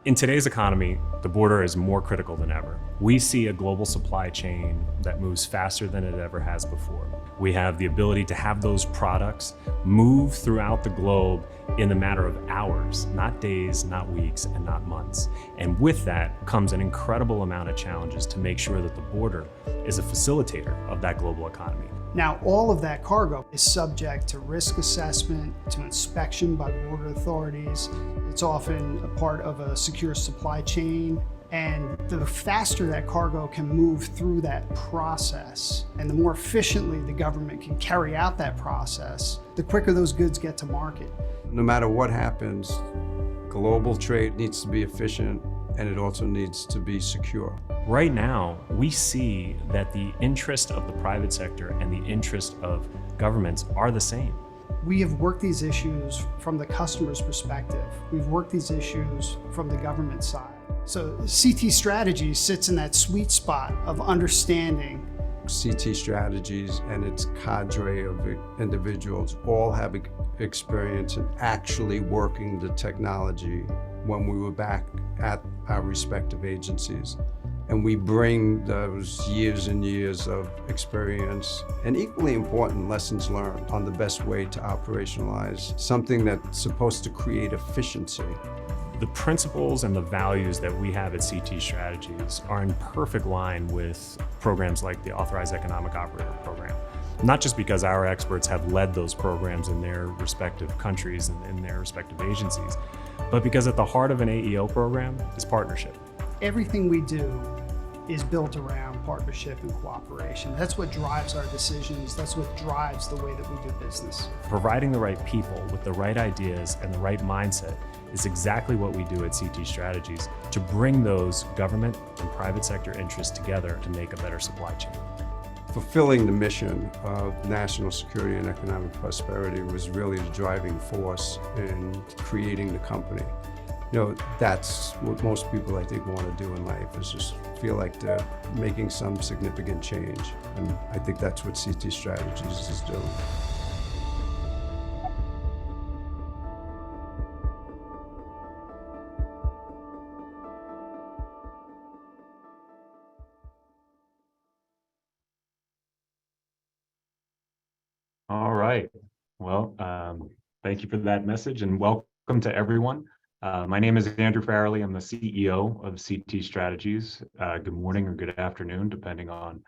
In today's economy, the border is more critical than ever. We see a global supply chain that moves faster than it ever has before. We have the ability to have those products move throughout the globe in the matter of hours, not days, not weeks, and not months. And with that comes an incredible amount of challenges to make sure that the border is a facilitator of that global economy. Now, all of that cargo is subject to risk assessment, to inspection by border authorities. It's often a part of a secure supply chain. And the faster that cargo can move through that process, and the more efficiently the government can carry out that process, the quicker those goods get to market. No matter what happens, global trade needs to be efficient, and it also needs to be secure. Right now, we see that the interest of the private sector and the interest of governments are the same. We have worked these issues from the customer's perspective. We've worked these issues from the government side. So CT Strategy sits in that sweet spot of understanding. CT Strategies and its cadre of individuals all have experience in actually working the technology when we were back at our respective agencies. And we bring those years and years of experience and equally important lessons learned on the best way to operationalize something that's supposed to create efficiency. The principles and the values that we have at CT Strategies are in perfect line with programs like the Authorized Economic Operator Program. Not just because our experts have led those programs in their respective countries and in their respective agencies, but because at the heart of an AEO program is partnership. Everything we do is built around partnership and cooperation. That's what drives our decisions. That's what drives the way that we do business. Providing the right people with the right ideas and the right mindset is exactly what we do at CT Strategies to bring those government and private sector interests together to make a better supply chain. Fulfilling the mission of national security and economic prosperity was really the driving force in creating the company. You know, that's what most people, I think, want to do in life, is just feel like they're making some significant change. And I think that's what CT Strategies is doing. All right. Well, thank you for that message and welcome to everyone. My name is Andrew Farrelly. I'm the CEO of CT Strategies. Good morning or good afternoon, depending on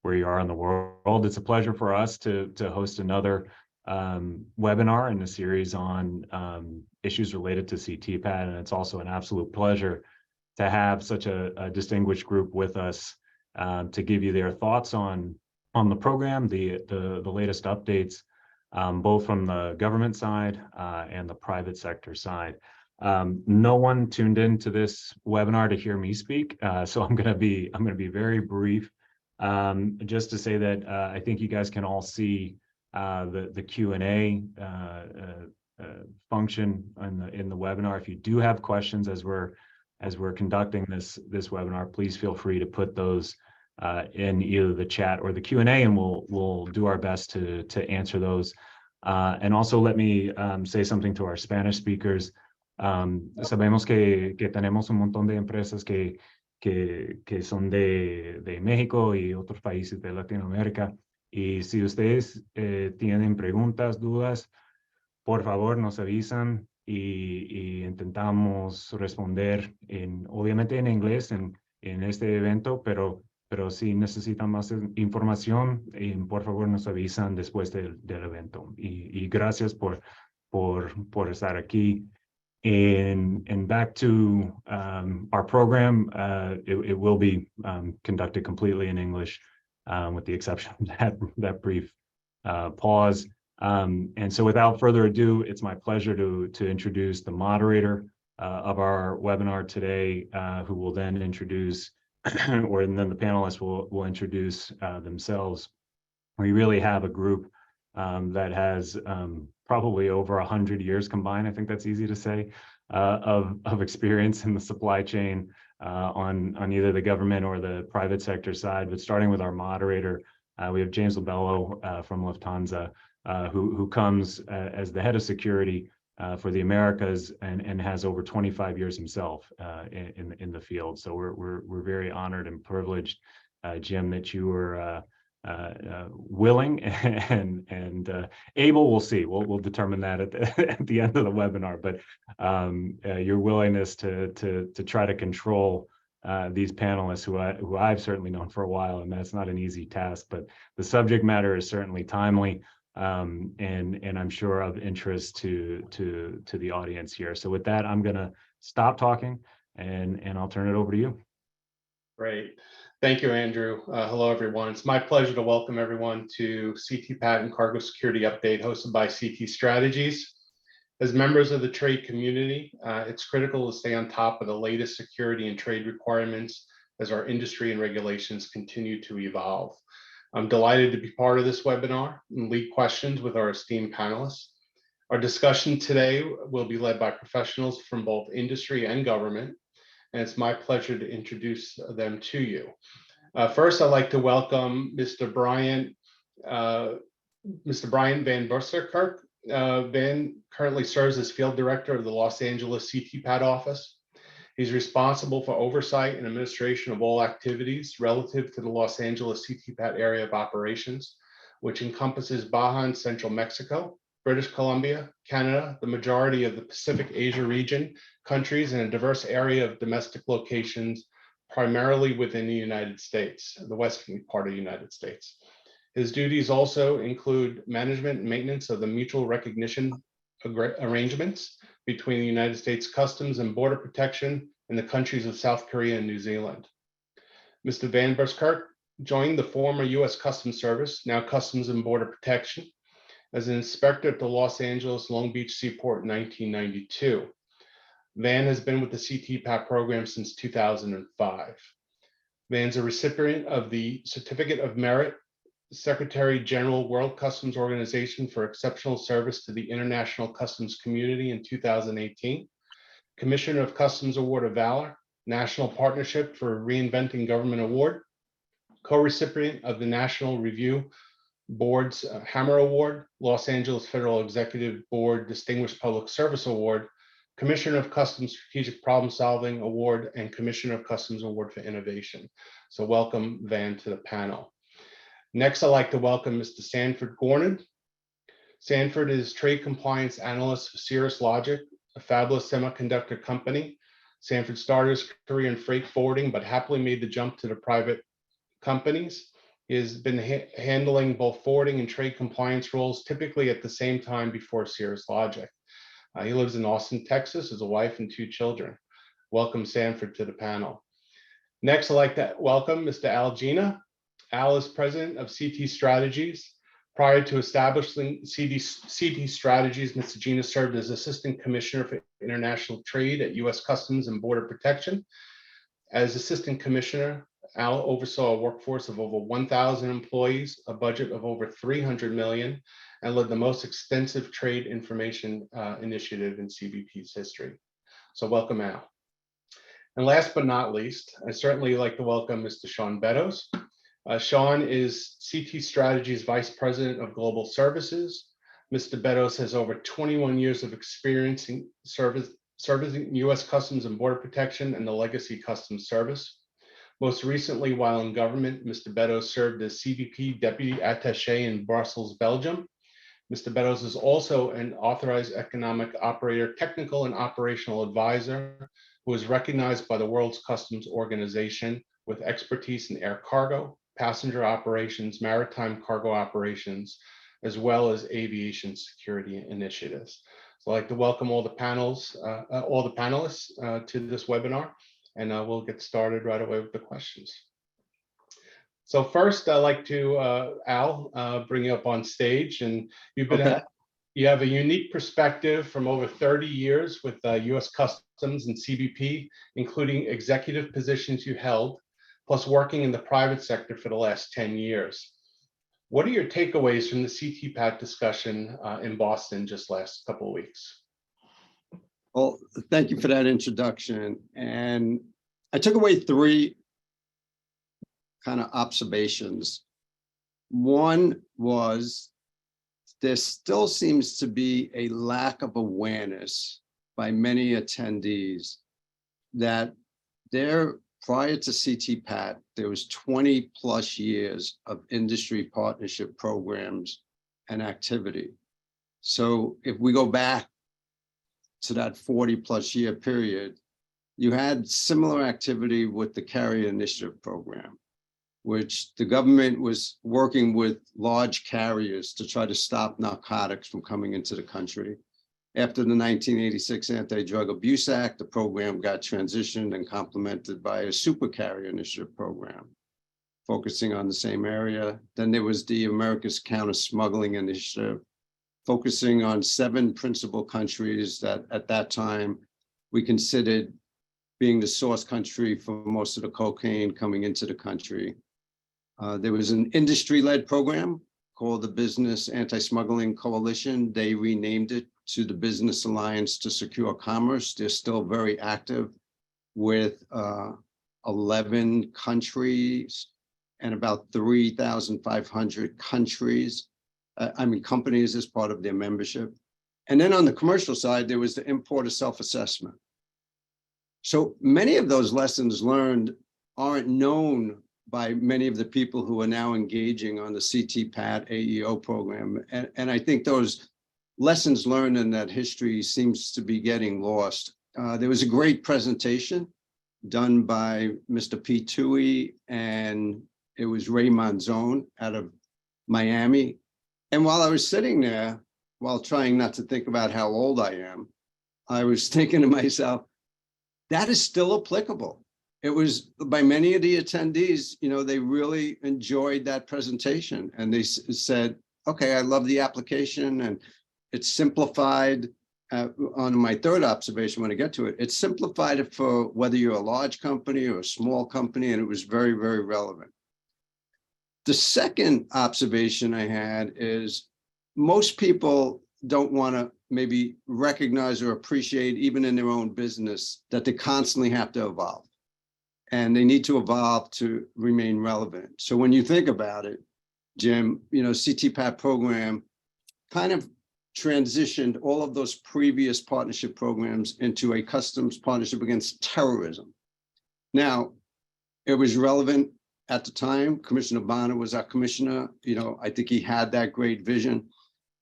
where you are in the world. It's a pleasure for us to host another webinar in the series on issues related to CTPAT, and it's also an absolute pleasure to have such a distinguished group with us to give you their thoughts on the program, the latest updates, both from the government side and the private sector side. No one tuned into this webinar to hear me speak, so I'm going to be very brief. Just to say that I think you guys can all see the Q&A function in the webinar. If you do have questions as we're conducting this webinar, please feel free to put those in either the chat or the Q&A, and we'll do our best to answer those. And also let me say something to our Spanish speakers. Sabemos que tenemos un montón de empresas que son de México y otros países de Latinoamérica. Y si ustedes tienen preguntas, dudas, por favor nos avisan y intentamos responder obviamente en inglés en este evento, pero si necesitan más información, por favor nos avisan después del evento. Y gracias por estar aquí. And back to our program, it will be conducted completely in English, with the exception of that brief pause. And so without further ado, it's my pleasure to introduce the moderator of our webinar today, who will then introduce, and then the panelists will introduce themselves. We really have a group that has probably over 100 years combined, I think that's easy to say, of experience in the supply chain on either the government or the private sector side. But starting with our moderator, we have James Lobello from Lufthansa, who comes as the head of security for the Americas and has over 25 years himself in the field. So we're very honored and privileged, Jim, that you were willing and able. We'll see. We'll determine that at the end of the webinar. But your willingness to try to control these panelists who I've certainly known for a while, and that's not an easy task. But the subject matter is certainly timely. And I'm sure of interest to the audience here. So with that, I'm going to stop talking and I'll turn it over to you. Great. Thank you, Andrew. Hello, everyone. It's my pleasure to welcome everyone to CTPAT and Cargo Security Update hosted by CT Strategies. As members of the trade community, it's critical to stay on top of the latest security and trade requirements as our industry and regulations continue to evolve. I'm delighted to be part of this webinar and lead questions with our esteemed panelists. Our discussion today will be led by professionals from both industry and government, and it's my pleasure to introduce them to you. First, I'd like to welcome Mr. Bryant Van Buskirk. Van currently serves as Field Director of the Los Angeles CTPAT office. He's responsible for oversight and administration of all activities relative to the Los Angeles CTPAT area of operations, which encompasses Baja and Central Mexico, British Columbia, Canada, the majority of the Pacific Asia region, countries, and a diverse area of domestic locations, primarily within the United States, the western part of the United States. His duties also include management and maintenance of the mutual recognition arrangements between the United States Customs and Border Protection and the countries of South Korea and New Zealand. Mr. Van Buskirk joined the former U.S. Customs Service, now Customs and Border Protection, as an inspector at the Los Angeles Long Beach Seaport in 1992. Van has been with the CTPAT program since 2005. Van's a recipient of the Certificate of Merit, Secretary General World Customs Organization for exceptional service to the international customs community in 2018, Commissioner of Customs Award of Valor, National Partnership for Reinventing Government Award, co-recipient of the National Review Board's Hammer Award, Los Angeles Federal Executive Board Distinguished Public Service Award, Commissioner of Customs Strategic Problem Solving Award, and Commissioner of Customs Award for Innovation. So welcome, Van, to the panel. Next, I'd like to welcome Mr. Sanford Gornan. Sanford is Trade Compliance Analyst for Cirrus Logic, a fabulous semiconductor company. Sanford started his career in freight forwarding, but happily made the jump to the private companies. He has been handling both forwarding and trade compliance roles, typically at the same time before Cirrus Logic. He lives in Austin, Texas, has a wife and 2 children. Welcome, Sanford, to the panel. Next, I'd like to welcome Mr. Al Gina. Al is president of CT Strategies. Prior to establishing CT Strategies, Mr. Gina served as Assistant Commissioner for International Trade at U.S. Customs and Border Protection. As Assistant Commissioner, Al oversaw a workforce of over 1,000 employees, a budget of over $300 million, and led the most extensive trade information initiative in CBP's history. So welcome, Al. And last but not least, I certainly like to welcome Mr. Sean Beddoes. Sean is CT Strategies Vice President of Global Services. Mr. Beddoes has over 21 years of experience in servicing U.S. Customs and Border Protection and the Legacy Customs Service. Most recently, while in government, Mr. Beddoes served as CBP Deputy Attaché in Brussels, Belgium. Mr. Beddoes is also an authorized economic operator, technical and operational advisor, who is recognized by the World's Customs Organization with expertise in air cargo, passenger operations, maritime cargo operations, as well as aviation security initiatives. So I'd like to welcome all the panelists to this webinar, and we'll get started right away with the questions. So first, I'd like to, Al, bring you up on stage, and you have a unique perspective from over 30 years with U.S. Customs and CBP, including executive positions you held, plus working in the private sector for the last 10 years. What are your takeaways from the CTPAT discussion in Boston just last couple of weeks? Well, thank you for that introduction. And I took away 3 kind of observations. One was there still seems to be a lack of awareness by many attendees that prior to CTPAT, there was 20 plus years of industry partnership programs and activity. So if we go back to that 40 plus year period, you had similar activity with the Carrier Initiative Program, which the government was working with large carriers to try to stop narcotics from coming into the country. After the 1986 Anti-Drug Abuse Act, the program got transitioned and complemented by a Super Carrier Initiative Program, focusing on the same area. Then there was the America's Counter-Smuggling Initiative, focusing on 7 principal countries that at that time we considered being the source country for most of the cocaine coming into the country. There was an industry-led program called the Business Anti-Smuggling Coalition. They renamed it to the Business Alliance to Secure Commerce. They're still very active with 11 countries and about 3,500 companies as part of their membership. And then on the commercial side, there was the importer self-assessment. So many of those lessons learned aren't known by many of the people who are now engaging on the CTPAT AEO program. And I think those lessons learned in that history seems to be getting lost. There was a great presentation done by Mr. Pete Toohey, and it was Ray Manzone out of Miami. And while I was sitting there, while trying not to think about how old I am, I was thinking to myself, that is still applicable. It was by many of the attendees, you know, they really enjoyed that presentation, and they said, okay, I love the application, and it's simplified. On my third observation, when I get to it, it's simplified it for whether you're a large company or a small company, and it was very, very relevant. The second observation I had is most people don't want to maybe recognize or appreciate, even in their own business, that they constantly have to evolve. And they need to evolve to remain relevant. So when you think about it, Jim, you know, CTPAT program kind of transitioned all of those previous partnership programs into a customs partnership against terrorism. Now, it was relevant at the time. Commissioner Bonner was our commissioner. You know, I think he had that great vision.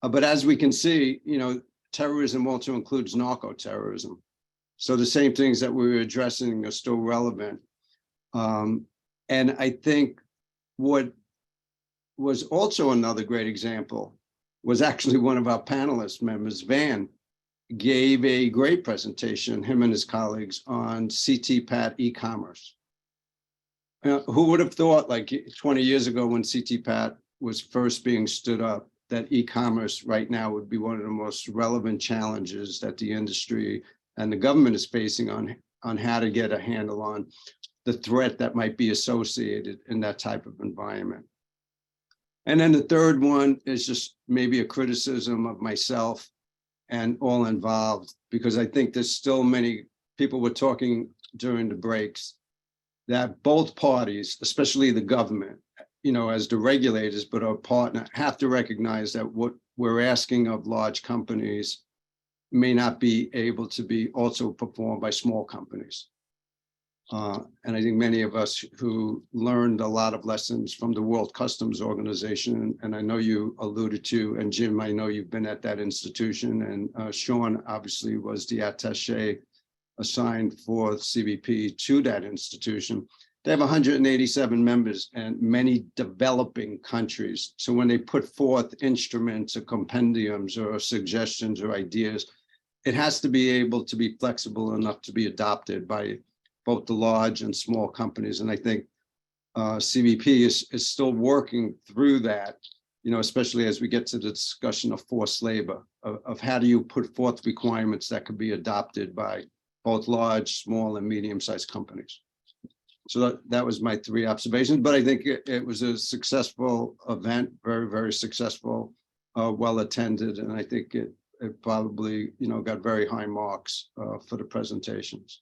But as we can see, you know, terrorism also includes narco-terrorism. So the same things that we were addressing are still relevant. And I think what was also another great example was actually one of our panelist members, Van, gave a great presentation, him and his colleagues, on CTPAT e-commerce. Who would have thought, like 20 years ago when CTPAT was first being stood up, that e-commerce right now would be one of the most relevant challenges that the industry and the government is facing on how to get a handle on the threat that might be associated in that type of environment. And then the third one is just maybe a criticism of myself and all involved, because I think there's still many people were talking during the breaks that both parties, especially the government, you know, as the regulators, but our partner, have to recognize that what we're asking of large companies may not be able to be also performed by small companies. And I think many of us who learned a lot of lessons from the World Customs Organization, and I know you alluded to, and Jim, I know you've been at that institution, and Sean obviously was the attaché assigned for CBP to that institution. They have 187 members and many developing countries. So when they put forth instruments or compendiums or suggestions or ideas, it has to be able to be flexible enough to be adopted by both the large and small companies. And I think CBP is still working through that, you know, especially as we get to the discussion of forced labor, of how do you put forth requirements that could be adopted by both large, small, and medium-sized companies. So that was my three observations, but I think it was a successful event, very, very successful, well attended, and I think it probably, you know, got very high marks for the presentations.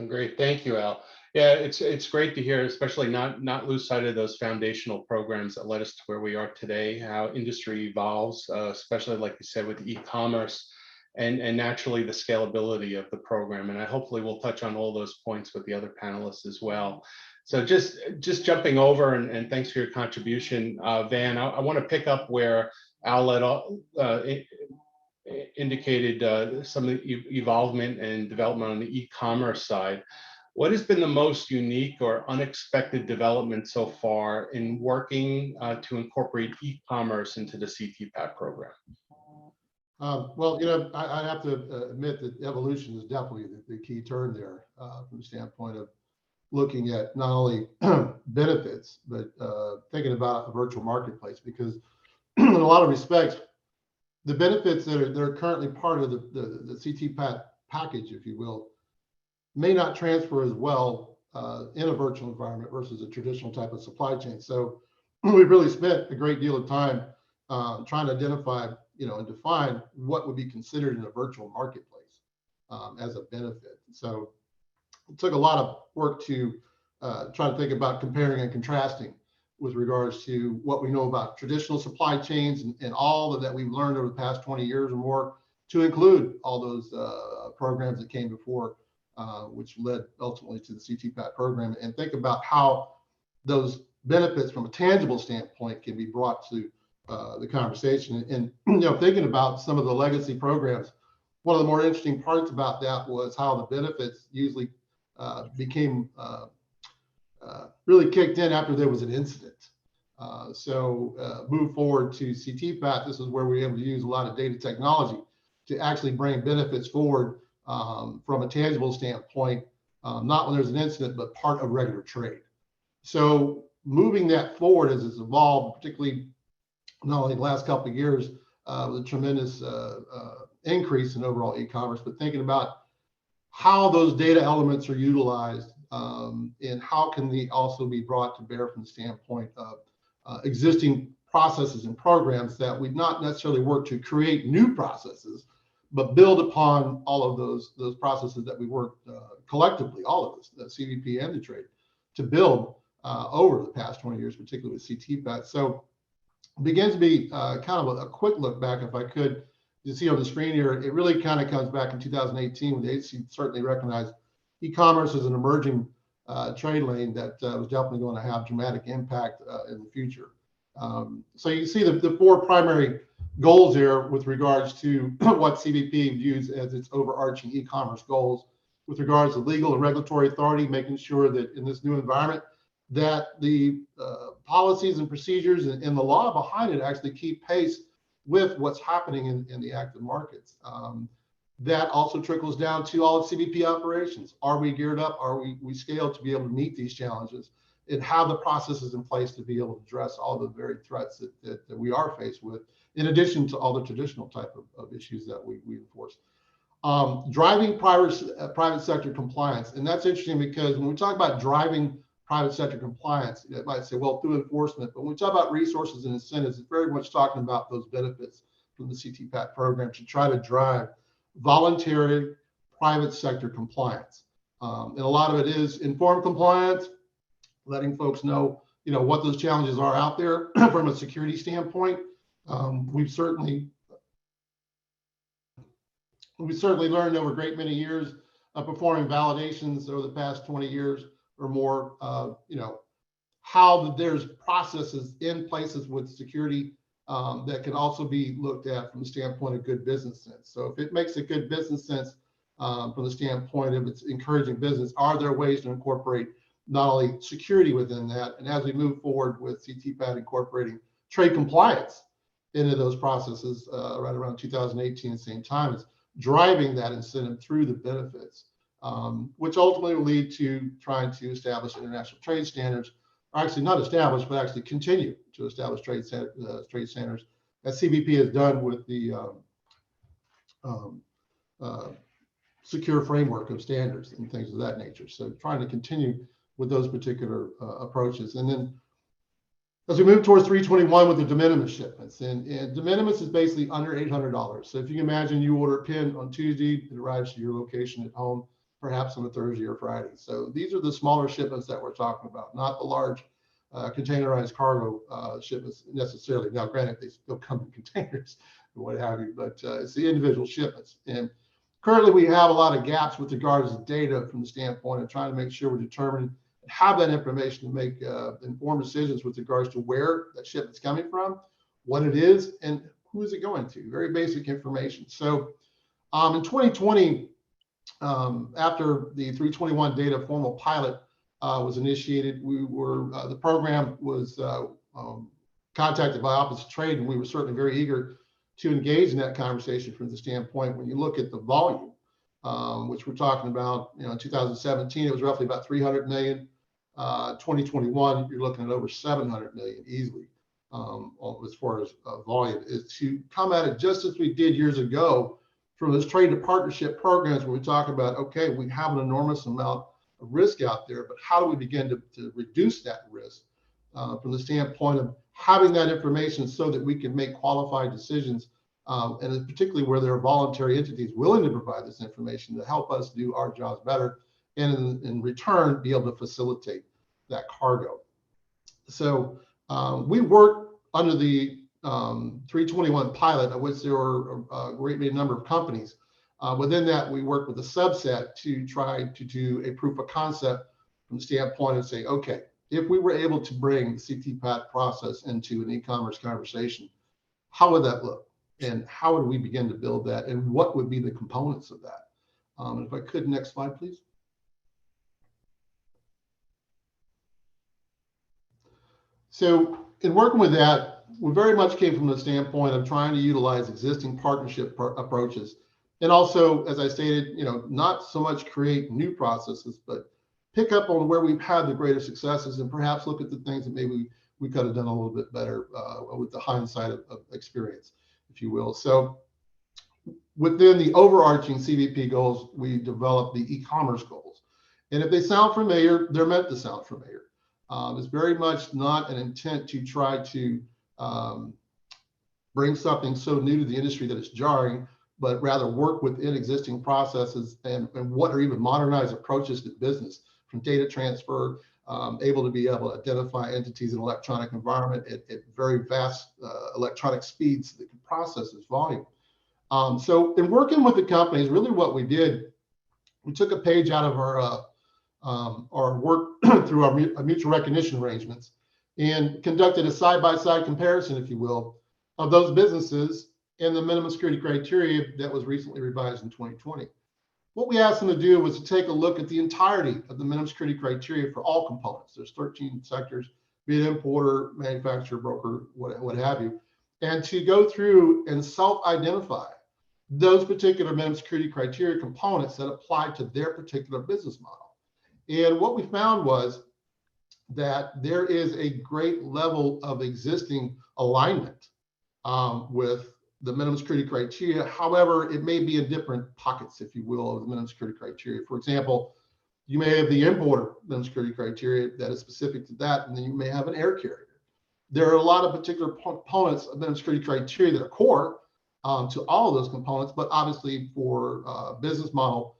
Great, thank you, Al. Yeah, it's great to hear, especially not lose sight of those foundational programs that led us to where we are today, how industry evolves, especially like you said with e-commerce and naturally the scalability of the program. And I hopefully we'll touch on all those points with the other panelists as well. So just jumping over and thanks for your contribution, Van. I want to pick up where Al led off, indicated some of the evolvement and development on the e-commerce side. What has been the most unique or unexpected development so far in working to incorporate e-commerce into the CTPAT program? Well, I have to admit that evolution is definitely the key term there from the standpoint of looking at not only benefits, but thinking about a virtual marketplace, because in a lot of respects, the benefits that are currently part of the CTPAT package, if you will, may not transfer as well in a virtual environment versus a traditional type of supply chain. So we've really spent a great deal of time trying to identify, and define what would be considered in a virtual marketplace as a benefit. So it took a lot of work to try to think about comparing and contrasting with regards to what we know about traditional supply chains and all that we've learned over the past 20 years or more, to include all those programs that came before, which led ultimately to the CTPAT program, and think about how those benefits from a tangible standpoint can be brought to the conversation. And thinking about some of the legacy programs, one of the more interesting parts about that was how the benefits usually became really kicked in after there was an incident. So move forward to CTPAT, this is where we're able to use a lot of data technology to actually bring benefits forward from a tangible standpoint, not when there's an incident, but part of regular trade. So moving that forward as it's evolved, particularly not only the last couple of years with a tremendous increase in overall e-commerce, but thinking about how those data elements are utilized and how can they also be brought to bear from the standpoint of existing processes and programs that we've not necessarily worked to create new processes, but build upon all of those processes that we worked collectively, all of us, the CVP and the trade, to build over the past 20 years, particularly with CTPAT. So it begins to be kind of a quick look back, if I could. You see on the screen here, it really kind of comes back in 2018 when the agency certainly recognized e-commerce as an emerging trade lane that was definitely going to have dramatic impact in the future. So you see the four primary goals here with regards to what CVP views as its overarching e-commerce goals, with regards to legal and regulatory authority, making sure that in this new environment that the policies and procedures and the law behind it actually keep pace with what's happening in the active markets. That also trickles down to all of CVP operations. Are we geared up? Are we scaled to be able to meet these challenges and have the processes in place to be able to address all the very threats that we are faced with, in addition to all the traditional type of issues that we enforce. Driving private sector compliance. And that's interesting because when we talk about driving private sector compliance, it might say, well, through enforcement, but when we talk about resources and incentives, it's very much talking about those benefits from the CTPAT program to try to drive voluntary private sector compliance. And a lot of it is informed compliance, letting folks know, what those challenges are out there from a security standpoint. We've certainly learned over a great many years of performing validations over the past 20 years or more, how there's processes in places with security that can also be looked at from the standpoint of good business sense. So if it makes a good business sense from the standpoint of it's encouraging business, are there ways to incorporate not only security within that, and as we move forward with CTPAT incorporating trade compliance into those processes right around 2018, same time, as driving that incentive through the benefits, which ultimately will lead to trying to establish international trade standards, or actually not establish, but actually continue to establish trade standards, as CBP has done with the secure framework of standards and things of that nature. So trying to continue with those particular approaches. And then as we move towards 321 with the de minimis shipments, and de minimis is basically under $800. So if you can imagine you order a pin on Tuesday, it arrives to your location at home perhaps on a Thursday or Friday. So these are the smaller shipments that we're talking about, not the large containerized cargo shipments necessarily. Now, granted, they still come in containers or what have you, but it's the individual shipments. And currently, we have a lot of gaps with regards to data from the standpoint of trying to make sure we're determining and have that information to make informed decisions with regards to where that shipment's coming from, what it is, and who is it going to. Very basic information. So in 2020, after the 321 data formal pilot was initiated, we were the program was contacted by Office of Trade, and we were certainly very eager to engage in that conversation from the standpoint when you look at the volume, which we're talking about. In 2017, it was roughly about 300 million. 2021, you're looking at over 700 million easily as far as volume. Is to come at it just as we did years ago from those trade to partnership programs where we talk about, okay, we have an enormous amount of risk out there, but how do we begin to reduce that risk from the standpoint of having that information so that we can make qualified decisions, and particularly where there are voluntary entities willing to provide this information to help us do our jobs better, and in return, be able to facilitate that cargo. So we work under the 321 pilot, of which there were a great many number of companies. Within that, we work with a subset to try to do a proof of concept from the standpoint of saying, okay, if we were able to bring the CTPAT process into an e-commerce conversation, how would that look? And how would we begin to build that? And what would be the components of that? If I could, next slide, please. So in working with that, we very much came from the standpoint of trying to utilize existing partnership approaches. And also, as I stated, not so much create new processes, but pick up on where we've had the greater successes and perhaps look at the things that maybe we could have done a little bit better with the hindsight of experience, if you will. So within the overarching CVP goals, we developed the e-commerce goals. And if they sound familiar, they're meant to sound familiar. It's very much not an intent to try to bring something so new to the industry that it's jarring, but rather work within existing processes and what are even modernized approaches to business, from data transfer, able to identify entities in an electronic environment at very vast electronic speeds that can process this volume. So in working with the companies, really what we did, we took a page out of our work through our mutual recognition arrangements and conducted a side-by-side comparison, if you will, of those businesses and the minimum security criteria that was recently revised in 2020. What we asked them to do was to take a look at the entirety of the minimum security criteria for all components. There's 13 sectors, be it importer, manufacturer, broker, what have you, and to go through and self-identify those particular minimum security criteria components that apply to their particular business model. And what we found was that there is a great level of existing alignment with the minimum security criteria. However, it may be in different pockets, if you will, of the minimum security criteria. For example, you may have the importer minimum security criteria that is specific to that, and then you may have an air carrier. There are a lot of particular components of minimum security criteria that are core to all of those components, but obviously for business model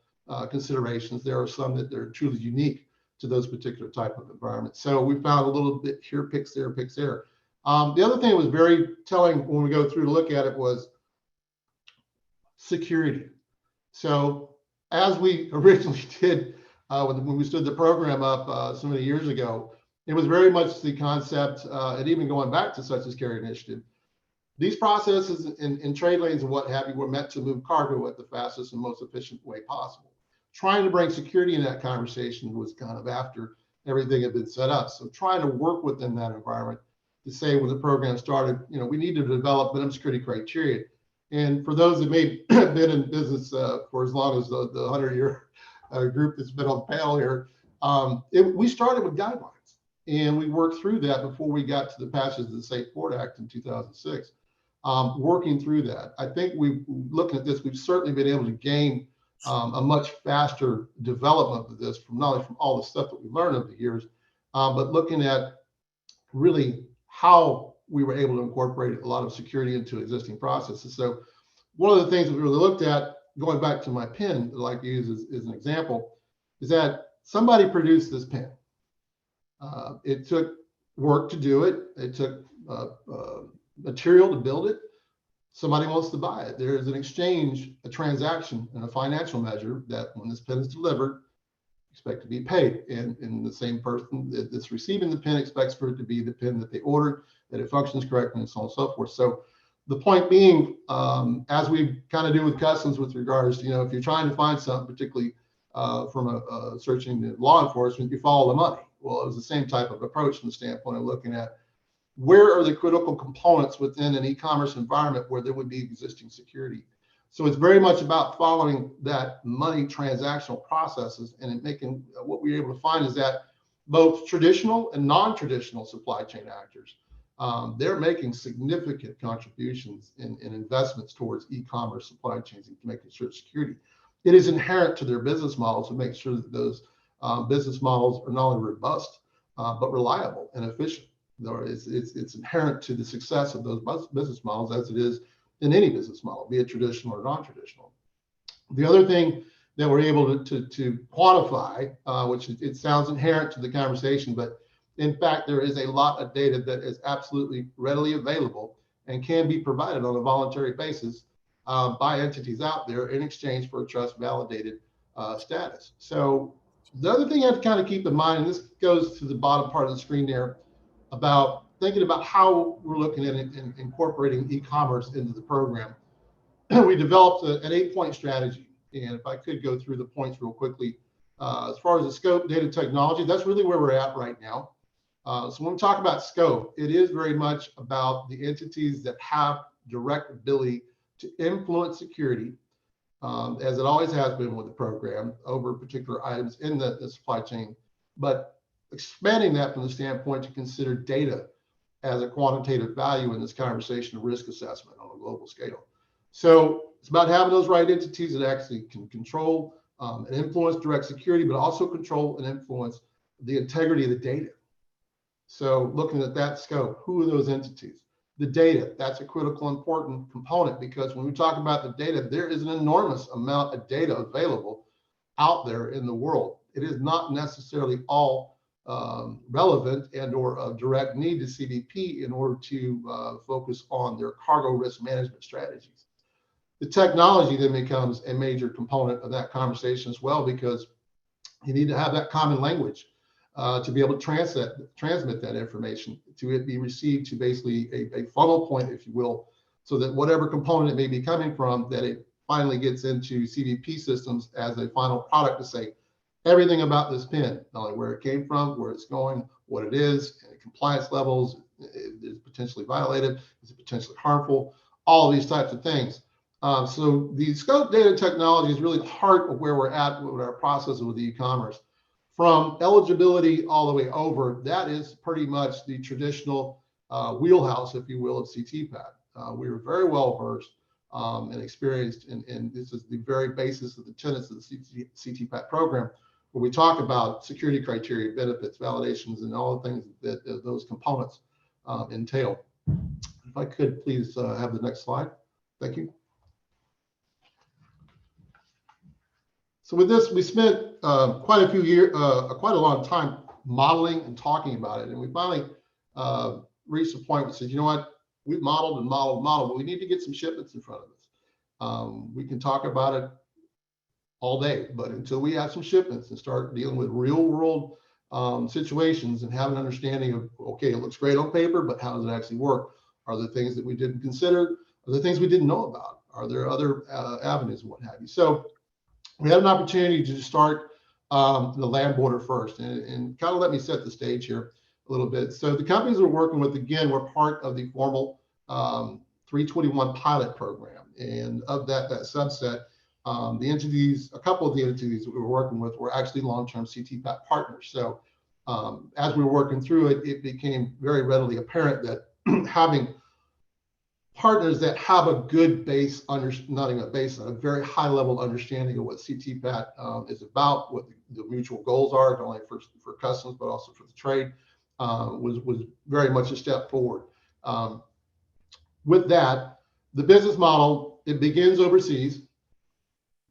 considerations, there are some that are truly unique to those particular type of environments. So we found a little bit here, picks there, picks there. The other thing that was very telling when we go through to look at it was security. So as we originally did when we stood the program up so many years ago, it was very much the concept, and even going back to such as carrier initiative, these processes in trade lanes and what have you were meant to move cargo at the fastest and most efficient way possible. Trying to bring security in that conversation was kind of after everything had been set up. So trying to work within that environment to say when the program started, we need to develop minimum security criteria. And for those that may have been in business for as long as the 100-year group that's been on the panel here, we started with guidelines. And we worked through that before we got to the passage of the Safe Port Act in 2006. Working through that, I think looking at this, we've certainly been able to gain a much faster development of this from not only from all the stuff that we learned over the years, but looking at really how we were able to incorporate a lot of security into existing processes. So one of the things that we really looked at going back to my pen that I like to use as an example, is that somebody produced this pen. It took work to do it. It took material to build it. Somebody wants to buy it. There is an exchange, a transaction, and a financial measure that when this pen is delivered, expect to be paid. And the same person that's receiving the pen expects for it to be the pen that they ordered, that it functions correctly, and so on and so forth. So the point being, as we kind of do with customs with regards to, if you're trying to find something, particularly from a searching law enforcement, you follow the money. Well, it was the same type of approach from the standpoint of looking at where are the critical components within an e-commerce environment where there would be existing security. So it's very much about following that money transactional processes, and making what we're able to find is that both traditional and non-traditional supply chain actors, they're making significant contributions in investments towards e-commerce supply chains and making sure security. It is inherent to their business models to make sure that those business models are not only robust, but reliable and efficient. It's inherent to the success of those business models, as it is in any business model, be it traditional or non-traditional. The other thing that we're able to quantify, which it sounds inherent to the conversation, but in fact, there is a lot of data that is absolutely readily available and can be provided on a voluntary basis by entities out there in exchange for a trust validated status. So the other thing you have to kind of keep in mind, and this goes to the bottom part of the screen there, about thinking about how we're looking at incorporating e-commerce into the program. We developed an 8-point strategy. And if I could go through the points real quickly, as far as the scope, data, technology, that's really where we're at right now. So when we talk about scope, it is very much about the entities that have direct ability to influence security, as it always has been with the program, over particular items in the supply chain, but expanding that from the standpoint to consider data as a quantitative value in this conversation of risk assessment on a global scale. So it's about having those right entities that actually can control and influence direct security, but also control and influence the integrity of the data. So looking at that scope, who are those entities? The data, that's a critical important component, because when we talk about the data, there is an enormous amount of data available out there in the world. It is not necessarily all relevant and or of direct need to CBP in order to focus on their cargo risk management strategies. The technology then becomes a major component of that conversation as well, because you need to have that common language to be able to transmit that information, to it be received to basically a funnel point, if you will, so that whatever component it may be coming from, that it finally gets into CBP systems as a final product to say everything about this pen, not only where it came from, where it's going, what it is, and compliance levels, is it potentially violated, is it potentially harmful, all of these types of things. So the scope, data, technology is really the heart of where we're at with our process with e-commerce. From eligibility all the way over, that is pretty much the traditional wheelhouse, if you will, of CTPAT. We were very well versed and experienced, and this is the very basis of the tenets of the CTPAT program, where we talk about security criteria, benefits, validations, and all the things that those components entail. If I could please have the next slide. Thank you. So with this, we spent quite a few years, quite a long time modeling and talking about it. And we finally reached a point where we said, you know what, we've modeled and modeled and modeled, but we need to get some shipments in front of us. We can talk about it all day, but until we have some shipments and start dealing with real world situations and have an understanding of, okay, it looks great on paper, but how does it actually work? Are there things that we didn't consider? Are there things we didn't know about? Are there other avenues and what have you? So we had an opportunity to start the land border first, and kind of let me set the stage here a little bit. So the companies we're working with, again, were part of the formal 321 pilot program. And of that subset, the entities, a couple of the entities that we were working with were actually long-term CTPAT partners. So as we were working through it, it became very readily apparent that having partners that have a good base, not even a base, a very high level understanding of what CTPAT is about, what the mutual goals are, not only for customs, but also for the trade, was very much a step forward. With that, the business model, it begins overseas.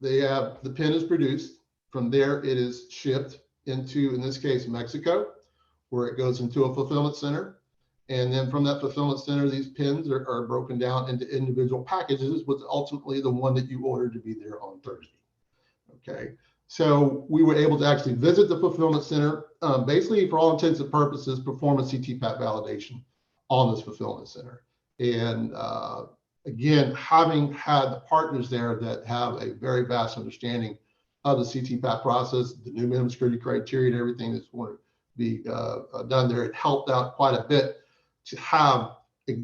They have, the pin is produced. From there, it is shipped into, in this case, Mexico, where it goes into a fulfillment center. And then from that fulfillment center, these pins are broken down into individual packages, which ultimately the one that you ordered to be there on Thursday. Okay. So we were able to actually visit the fulfillment center, basically for all intents and purposes, perform a CTPAT validation on this fulfillment center. And again, having had the partners there that have a very vast understanding of the CTPAT process, the new minimum security criteria and everything that's going to be done there, it helped out quite a bit to have a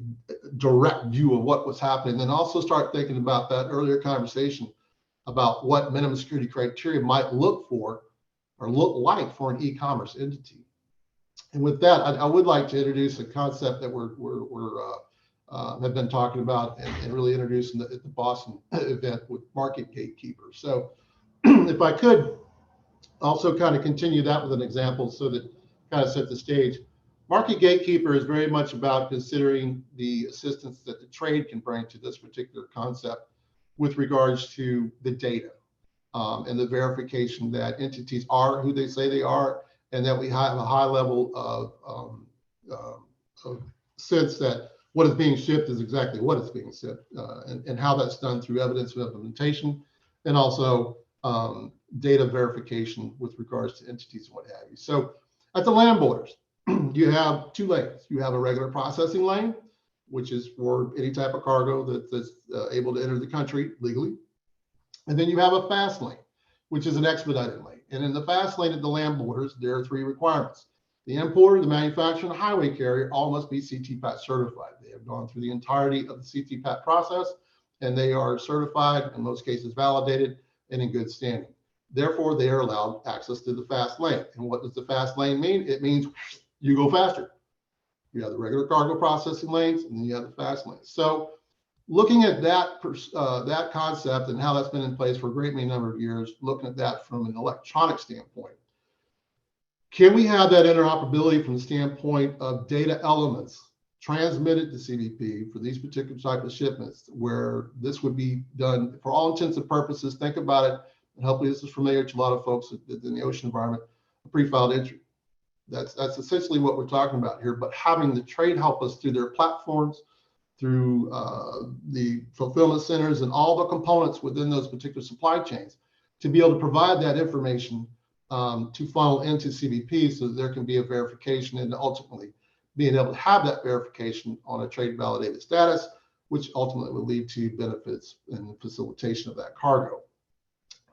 direct view of what was happening. And then also start thinking about that earlier conversation about what minimum security criteria might look for or look like for an e-commerce entity. And with that, I would like to introduce a concept that have been talking about and really introducing at the Boston event with market gatekeepers. So if I could also kind of continue that with an example so that kind of set the stage. Market gatekeeper is very much about considering the assistance that the trade can bring to this particular concept with regards to the data and the verification that entities are who they say they are, and that we have a high level of sense that what is being shipped is exactly what is being shipped, and how that's done through evidence of implementation, and also data verification with regards to entities and what have you. So at the land borders, you have two lanes. You have a regular processing lane, which is for any type of cargo that's able to enter the country legally. And then you have a fast lane, which is an expedited lane. And in the fast lane at the land borders, there are three requirements. The importer, the manufacturer, and the highway carrier all must be CTPAT certified. They have gone through the entirety of the CTPAT process, and they are certified, in most cases validated, and in good standing. Therefore, they are allowed access to the fast lane. And what does the fast lane mean? It means you go faster. You have the regular cargo processing lanes, and then you have the fast lanes. So looking at that concept and how that's been in place for a great many number of years, looking at that from an electronic standpoint, can we have that interoperability from the standpoint of data elements transmitted to CBP for these particular type of shipments, where this would be done for all intents and purposes? Think about it, and hopefully this is familiar to a lot of folks in the ocean environment, a pre-filed entry. That's essentially what we're talking about here, but having the trade help us through their platforms, through the fulfillment centers and all the components within those particular supply chains to be able to provide that information to funnel into CBP so that there can be a verification, and ultimately being able to have that verification on a trade validated status, which ultimately will lead to benefits and the facilitation of that cargo.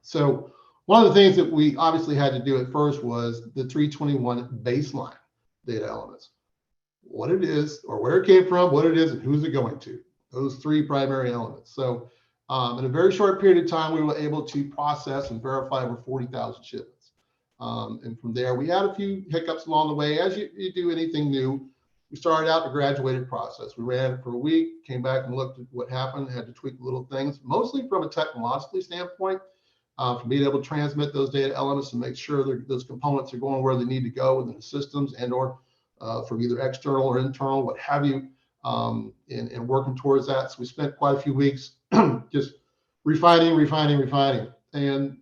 So one of the things that we obviously had to do at first was the 321 baseline data elements. What it is, or where it came from, what it is, and who's it going to. Those three primary elements. So in a very short period of time, we were able to process and verify over 40,000 shipments. And from there, we had a few hiccups along the way. As you do anything new, we started out the graduated process. We ran it for a week, came back and looked at what happened, had to tweak little things, mostly from a technological standpoint, from being able to transmit those data elements and make sure that those components are going where they need to go within the systems, and or from either external or internal, what have you, and working towards that. So we spent quite a few weeks just refining. And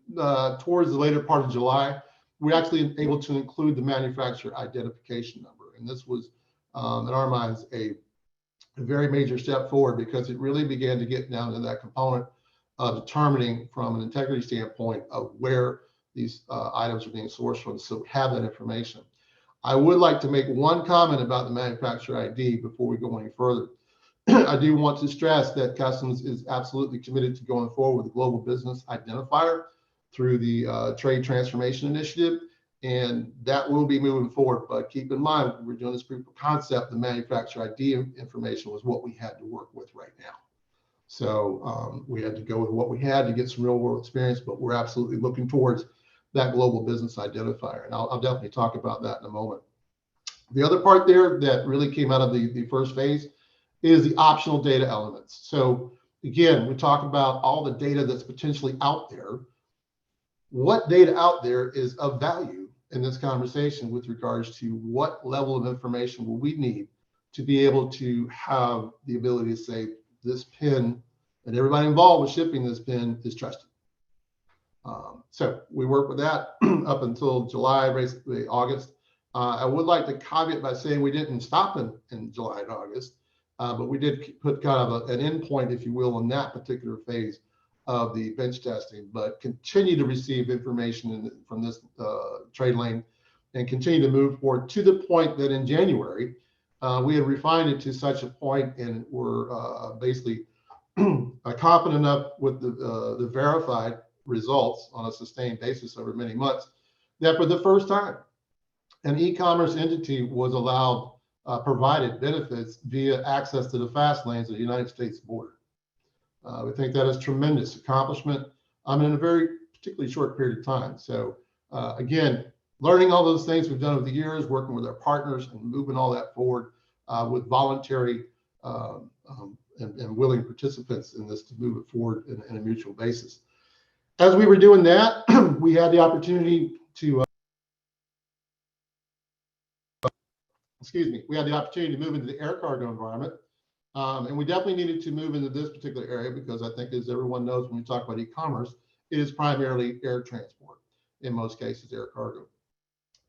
towards the later part of July, we actually able to include the manufacturer identification number. And this was, in our minds, a very major step forward, because it really began to get down to that component of determining from an integrity standpoint of where these items are being sourced from, so we have that information. I would like to make one comment about the manufacturer ID before we go any further. I do want to stress that Customs is absolutely committed to going forward with the global business identifier through the Trade Transformation Initiative, and that will be moving forward. But keep in mind, we're doing this proof of concept. The manufacturer ID information was what we had to work with right now. So we had to go with what we had to get some real world experience, but we're absolutely looking towards that global business identifier. And I'll definitely talk about that in a moment. The other part there that really came out of the first phase is the optional data elements. So again, we talk about all the data that's potentially out there. What data out there is of value in this conversation with regards to what level of information will we need to be able to have the ability to say this pin and everybody involved with shipping this pin is trusted. So we worked with that up until July, basically August. I would like to caveat by saying we didn't stop in July and August, but we did put kind of an endpoint, if you will, in that particular phase of the bench testing, but continue to receive information from this trade lane and continue to move forward to the point that in January, we had refined it to such a point and were basically confident enough with the verified results on a sustained basis over many months that for the first time, an e-commerce entity was allowed provided benefits via access to the fast lanes of the United States border. We think that is tremendous accomplishment in a very particularly short period of time. So again, learning all those things we've done over the years, working with our partners and moving all that forward with voluntary and willing participants in this to move it forward in a mutual basis. As we were doing that, we had the opportunity to we had the opportunity to move into the air cargo environment. And we definitely needed to move into this particular area because I think, as everyone knows, when we talk about e-commerce, it is primarily air transport, in most cases, air cargo.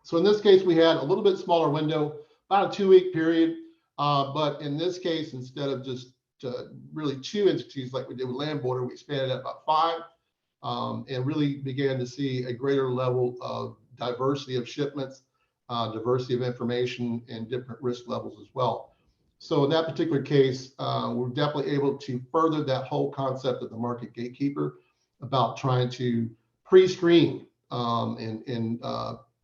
So in this case, we had a little bit smaller window, about a 2-week period. But in this case, instead of just really 2 entities like we did with land border, we expanded at about 5 and really began to see a greater level of diversity of shipments, diversity of information, and different risk levels as well. So in that particular case, we're definitely able to further that whole concept of the market gatekeeper about trying to pre-screen and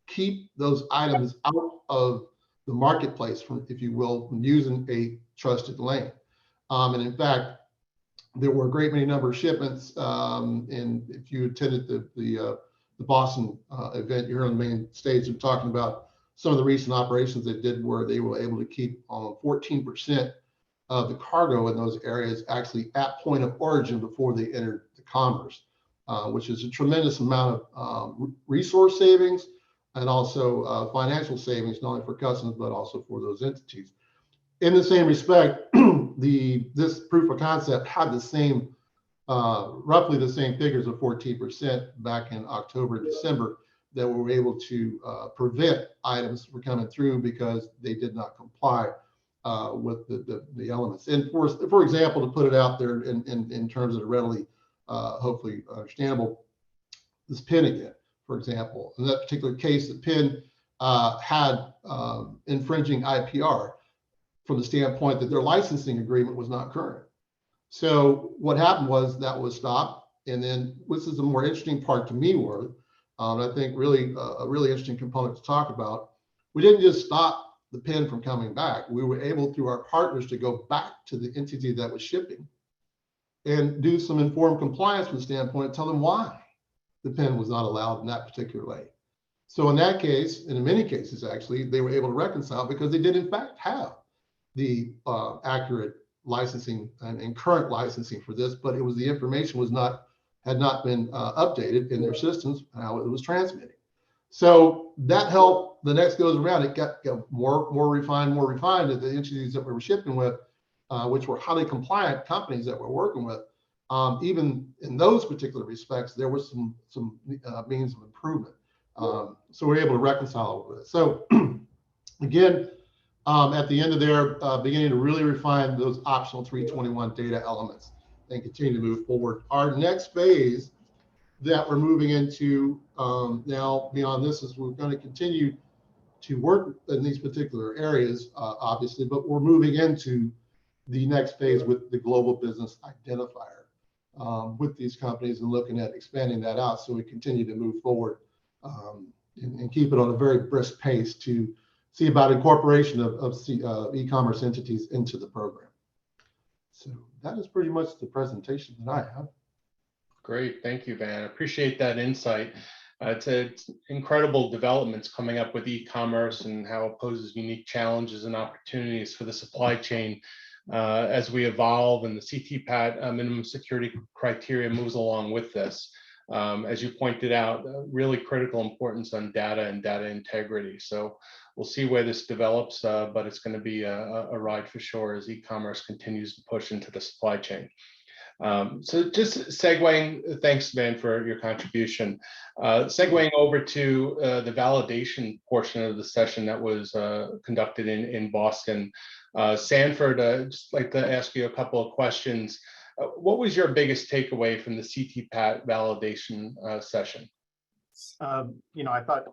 keep those items out of the marketplace, from, if you will, from using a trusted lane. And in fact, there were a great many number of shipments. And if you attended the Boston event, you're on the main stage and talking about some of the recent operations they did where they were able to keep 14% of the cargo in those areas actually at point of origin before they entered the commerce, which is a tremendous amount of resource savings and also financial savings, not only for customers, but also for those entities. In the same respect, this proof of concept had the same, roughly the same figures of 14% back in October, December, that we were able to prevent items from coming through because they did not comply with the elements. And for example, to put it out there in terms of readily, hopefully understandable, this pin again, for example, in that particular case, the pin had infringing IPR from the standpoint that their licensing agreement was not current. So what happened was that was stopped. And then this is the more interesting part to me, I think really a really interesting component to talk about. We didn't just stop the pin from coming back. We were able, through our partners, to go back to the entity that was shipping and do some informed compliance from the standpoint, tell them why the pin was not allowed in that particular way. So in that case, and in many cases, actually, they were able to reconcile because they did in fact have the accurate licensing and current licensing for this, but it was the information had not been updated in their systems, how it was transmitting. So that helped. The next goes around, it got more refined at the entities that we were shipping with, which were highly compliant companies that we're working with. Even in those particular respects, there was some means of improvement. So we're able to reconcile all of this. So again, at the end of there, beginning to really refine those optional 321 data elements and continue to move forward. Our next phase that we're moving into now beyond this is we're going to continue to work in these particular areas, obviously, but we're moving into the next phase with the global business identifier with these companies and looking at expanding that out so we continue to move forward and keep it on a very brisk pace to see about incorporation of e-commerce entities into the program. So that is pretty much the presentation that I have. Great, thank you, Van. I appreciate that insight. It's incredible developments coming up with e-commerce and how it poses unique challenges and opportunities for the supply chain as we evolve, and the CTPAT minimum security criteria moves along with this. As you pointed out, really critical importance on data and data integrity. So we'll see where this develops, but it's going to be a ride for sure as e-commerce continues to push into the supply chain. So just segueing, thanks, Van, for your contribution. Segueing over to the validation portion of the session that was conducted in Boston. Sanford, just like to ask you a couple of questions. What was your biggest takeaway from the CTPAT validation session? I thought,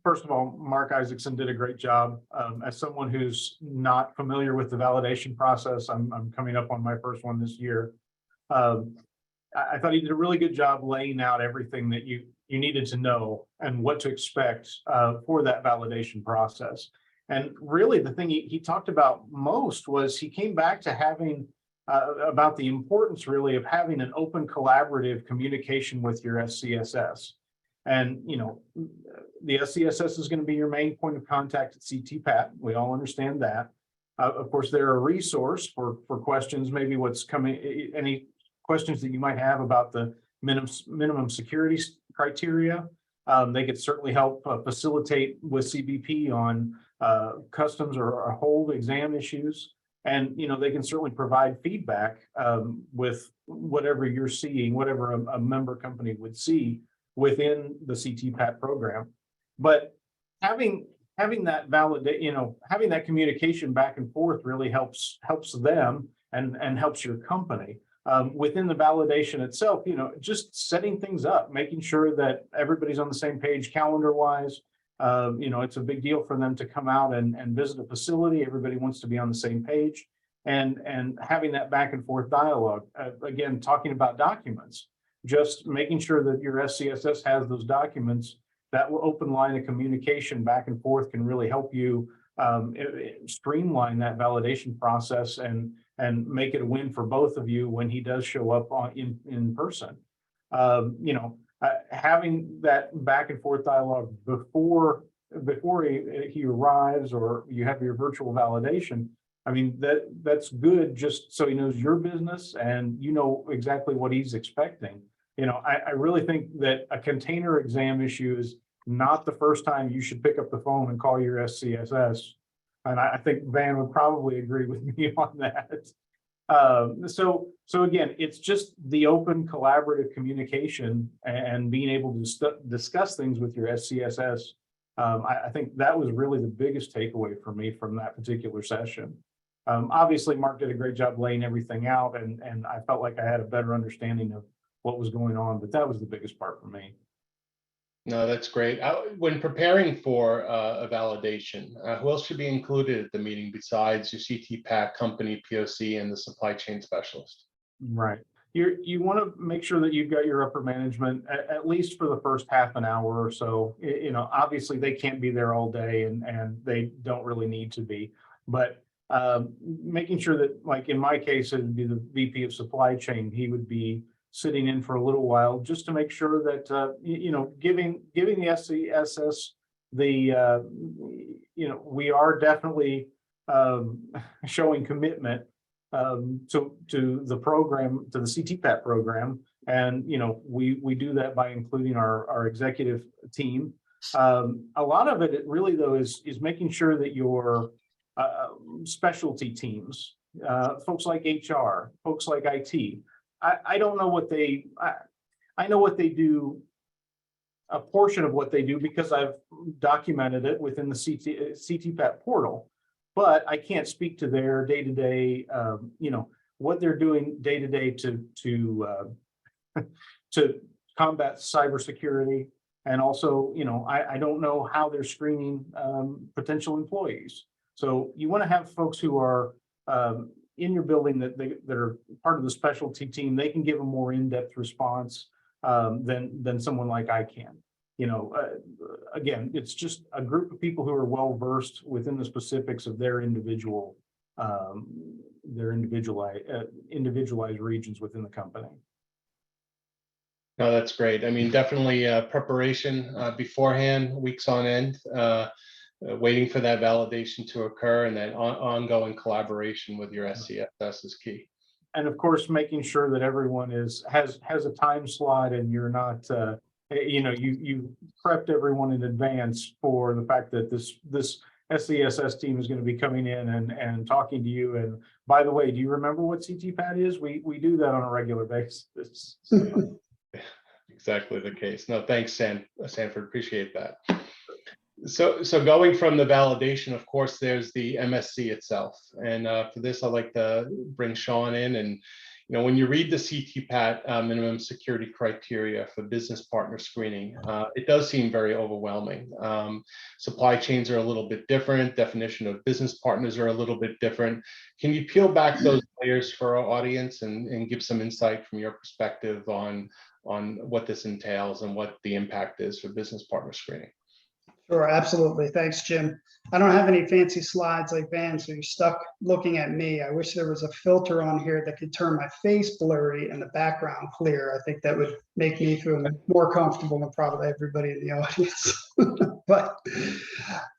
first of all, Mark Isaacson did a great job. As someone who's not familiar with the validation process, I'm coming up on my first one this year. I thought he did a really good job laying out everything that you needed to know and what to expect for that validation process. And really the thing he talked about most was he came back to having about the importance really of having an open collaborative communication with your SCSS. And, the SCSS is going to be your main point of contact at CTPAT. We all understand that. Of course, they're a resource for questions, maybe what's coming, any questions that you might have about the minimum security criteria. They could certainly help facilitate with CBP on customs or hold exam issues. And, they can certainly provide feedback with whatever you're seeing, whatever a member company would see within the CTPAT program. But having that having that communication back and forth really helps them and helps your company. Within the validation itself, just setting things up, making sure that everybody's on the same page calendar-wise. It's a big deal for them to come out and visit a facility. Everybody wants to be on the same page, and having that back and forth dialogue. Again, talking about documents, just making sure that your SCSS has those documents. That open line of communication back and forth can really help you streamline that validation process and make it a win for both of you when he does show up in person. Having that back and forth dialogue before he arrives, or you have your virtual validation. I mean, that's good, just so he knows your business and you know exactly what he's expecting. I really think that a container exam issue is not the first time you should pick up the phone and call your SCSS. And I think Van would probably agree with me on that. So again, it's just the open collaborative communication and being able to discuss things with your SCSS. I think that was really the biggest takeaway for me from that particular session. Obviously, Mark did a great job laying everything out, and I felt like I had a better understanding of what was going on, but that was the biggest part for me. No, that's great. When preparing for a validation, who else should be included at the meeting besides your CTPAT company, POC, and the supply chain specialist? Right. You want to make sure that you've got your upper management at least for the first half an hour or so. Obviously they can't be there all day, and they don't really need to be, but making sure that, like in my case, it would be the VP of supply chain. He would be sitting in for a little while just to make sure that giving the SCSS we are definitely showing commitment to the program, to the CTPAT program, and we do that by including our executive team. A lot of it really though is making sure that your specialty teams, folks like HR, folks like IT. I don't know what I know what they do, a portion of what they do, because I've documented it within the CTPAT portal, but I can't speak to their day-to-day, what they're doing day-to-day to combat cybersecurity. And also, I don't know how they're screening potential employees. So you want to have folks who are in your building that are part of the specialty team. They can give a more in-depth response than someone like I can. Again, it's just a group of people who are well versed within the specifics of their individualized regions within the company. No, that's great. I mean, definitely preparation beforehand, weeks on end. Waiting for that validation to occur, and then ongoing collaboration with your SCSS is key. And of course, making sure that everyone has a time slot, and you're not, you prepped everyone in advance for the fact that this SCSS team is going to be coming in and talking to you. And by the way, do you remember what CTPAT is? We do that on a regular basis. So. Exactly the case. No, thanks, Sanford. Appreciate that. So going from the validation, of course, there's the MSC itself. And for this, I'd like to bring Sean in. And, you know, when you read the CTPAT minimum security criteria for business partner screening, it does seem very overwhelming. Supply chains are a little bit different. Definition of business partners are a little bit different. Can you peel back those layers for our audience and give some insight from your perspective on what this entails and what the impact is for business partner screening? Sure, absolutely. Thanks, Jim. I don't have any fancy slides like Van, so you're stuck looking at me. I wish there was a filter on here that could turn my face blurry and the background clear. I think that would make me feel more comfortable than probably everybody in the audience. But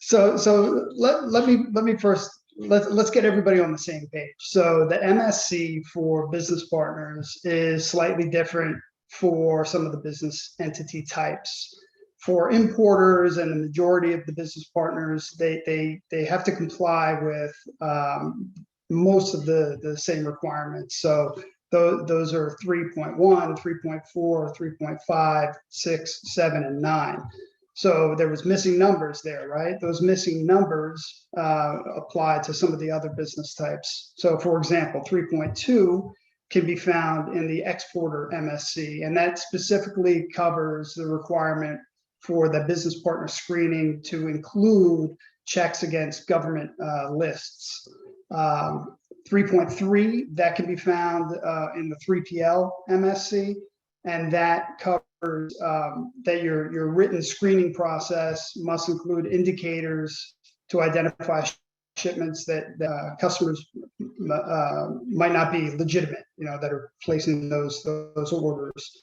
so let me first let's get everybody on the same page. So the MSC for business partners is slightly different for some of the business entity types. For importers and the majority of the business partners, they have to comply with most of the same requirements. So those are 3.1, 3.4, 3.5, 6, 7, and 9. So there was missing numbers there, right? Those missing numbers apply to some of the other business types. So for example, 3.2 can be found in the exporter MSC, and that specifically covers the requirement for the business partner screening to include checks against government lists. 3.3, that can be found in the 3PL MSC, and that covers that your written screening process must include indicators to identify shipments that customers might not be legitimate, you know, that are placing those orders.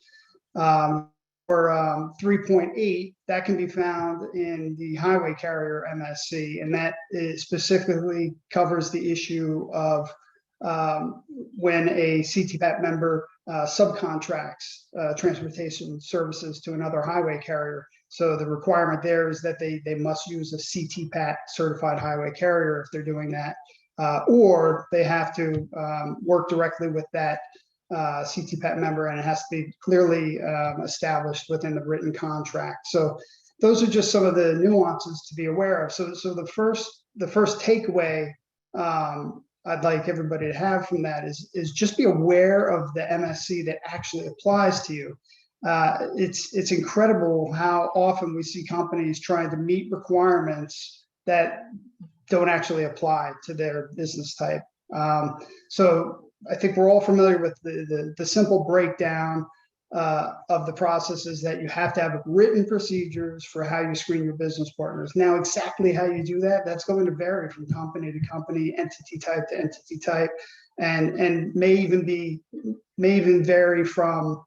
For 3.8, that can be found in the highway carrier MSC, and that specifically covers the issue of when a CTPAT member subcontracts transportation services to another highway carrier. So the requirement there is that they must use a CTPAT certified highway carrier if they're doing that, or they have to work directly with that CTPAT member, and it has to be clearly established within the written contract. So those are just some of the nuances to be aware of. So the first takeaway I'd like everybody to have from that is just be aware of the MSC that actually applies to you. It's incredible how often we see companies trying to meet requirements that don't actually apply to their business type. So I think we're all familiar with the simple breakdown of the processes that you have to have written procedures for how you screen your business partners. Now, exactly how you do that, that's going to vary from company to company, entity type to entity type, and may even vary from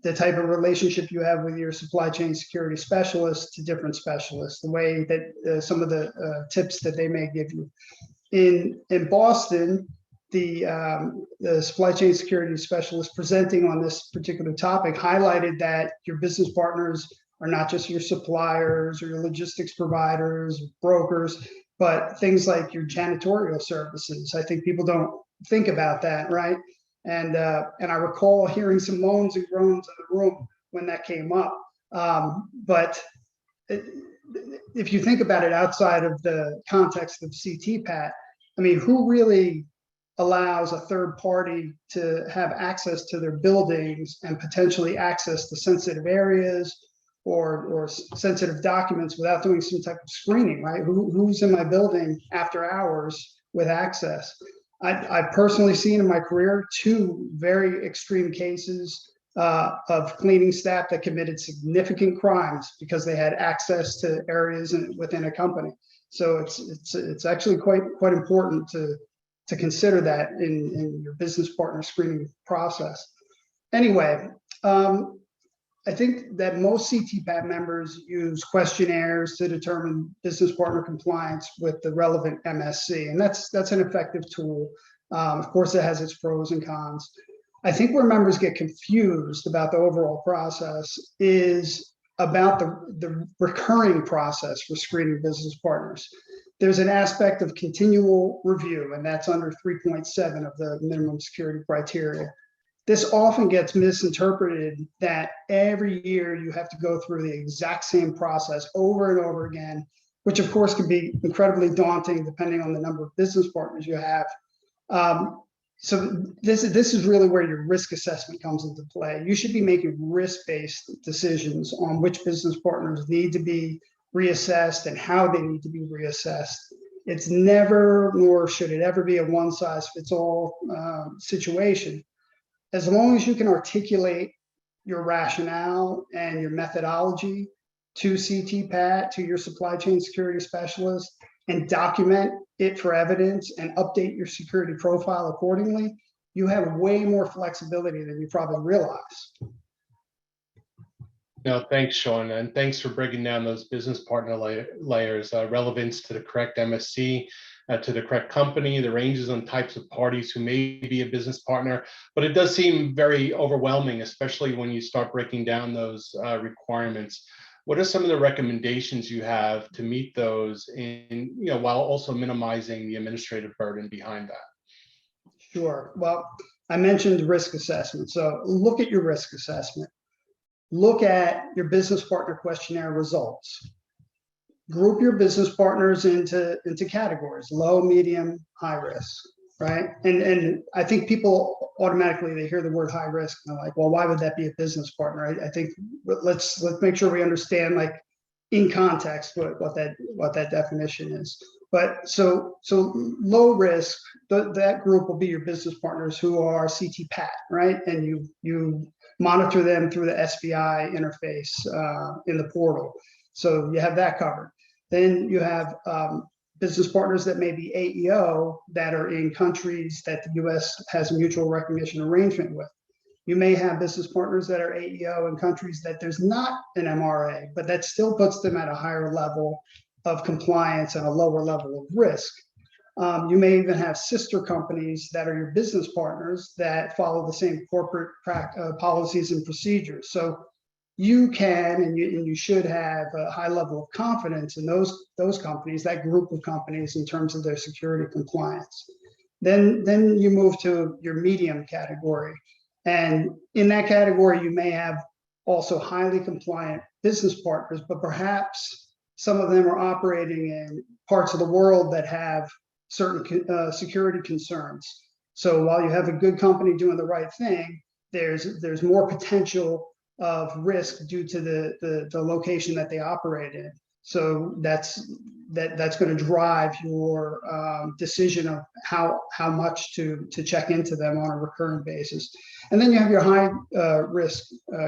the type of relationship you have with your supply chain security specialist to different specialists, the way that some of the tips that they may give you. In Boston, the supply chain security specialist presenting on this particular topic highlighted that your business partners are not just your suppliers or your logistics providers, brokers, but things like your janitorial services. I think people don't think about that, right? And I recall hearing some moans and groans in the room when that came up. But if you think about it outside of the context of CTPAT, I mean, who really allows a third party to have access to their buildings and potentially access to sensitive areas or sensitive documents without doing some type of screening, right? Who's in my building after hours with access? I've personally seen in my career 2 very extreme cases of cleaning staff that committed significant crimes because they had access to areas within a company. So it's actually quite important to consider that in your business partner screening process. Anyway, I think that most CTPAT members use questionnaires to determine business partner compliance with the relevant MSC, and that's an effective tool. Of course, it has its pros and cons. I think where members get confused about the overall process is about the recurring process for screening business partners. there's an aspect of continual review, and that's under 3.7 of the minimum security criteria. This often gets misinterpreted that every year you have to go through the exact same process over and over again, which of course can be incredibly daunting depending on the number of business partners you have. So this is really where your risk assessment comes into play. You should be making risk-based decisions on which business partners need to be reassessed and how they need to be reassessed. It's never, nor should it ever be, a one-size-fits-all situation. As long as you can articulate your rationale and your methodology to CTPAT, to your supply chain security specialist, and document it for evidence and update your security profile accordingly, you have way more flexibility than you probably realize. No, thanks, Sean, and thanks for breaking down those business partner layers, relevance to the correct MSC, to the correct company, the ranges on types of parties who may be a business partner. But it does seem very overwhelming, especially when you start breaking down those requirements. What are some of the recommendations you have to meet those in, while also minimizing the administrative burden behind that? Sure. Well, I mentioned risk assessment. So look at your risk assessment. Look at your business partner questionnaire results. Group your business partners into categories: low, medium, high risk, right? And I think people automatically, they hear the word high risk and they're like, well, why would that be a business partner? I think let's make sure we understand, like, in context what that definition is. But so low risk, that group will be your business partners who are CTPAT, right? And you monitor them through the SBI interface in the portal. So you have that covered. Then you have business partners that may be AEO that are in countries that the US has a mutual recognition arrangement with. You may have business partners that are AEO in countries that there's not an MRA, but that still puts them at a higher level of compliance and a lower level of risk. You may even have sister companies that are your business partners that follow the same corporate policies and procedures. So you can and you should have a high level of confidence in those companies, that group of companies, in terms of their security compliance. Then you move to your medium category. And in that category, you may have also highly compliant business partners, but perhaps some of them are operating in parts of the world that have certain security concerns. So while you have a good company doing the right thing, there's more potential of risk due to the location that they operate in. So that's going to drive your decision of how much to check into them on a recurring basis. And then you have your high risk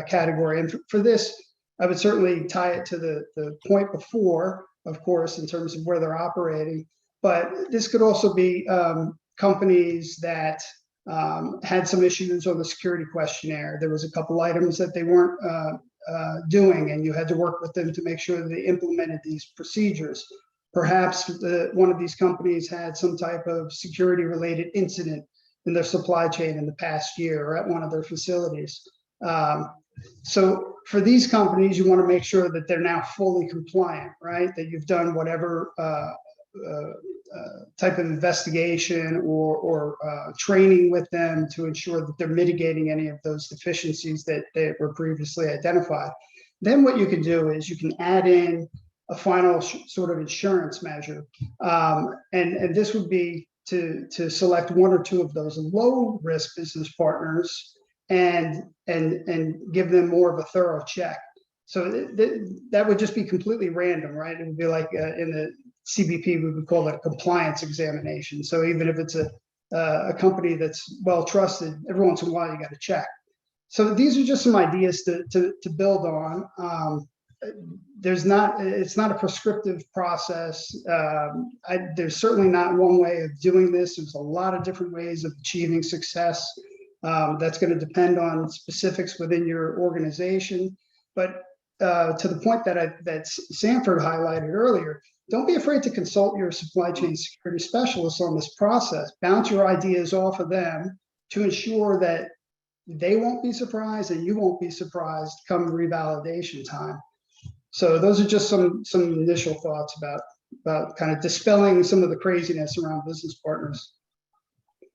category. And for this, I would certainly tie it to the point before, of course, in terms of where they're operating. But this could also be companies that had some issues on the security questionnaire. There was a couple items that they weren't doing, and you had to work with them to make sure that they implemented these procedures. Perhaps one of these companies had some type of security-related incident in their supply chain in the past year or at one of their facilities. So for these companies, you want to make sure that they're now fully compliant, right? That you've done whatever type of investigation or training with them to ensure that they're mitigating any of those deficiencies that were previously identified. Then what you can do is you can add in a final sort of insurance measure. And this would be to select one or two of those low risk business partners and give them more of a thorough check. So that would just be completely random, right? It would be like in the CBP, we would call that a compliance examination. So even if it's a company that's well trusted, every once in a while you got to check. So these are just some ideas to build on. It's not a prescriptive process. There's certainly not one way of doing this. There's a lot of different ways of achieving success. That's going to depend on specifics within your organization. But to the point that Sanford highlighted earlier, don't be afraid to consult your supply chain security specialists on this process. Bounce your ideas off of them to ensure that they won't be surprised and you won't be surprised come revalidation time. So those are just some initial thoughts about about kind of dispelling some of the craziness around business partners.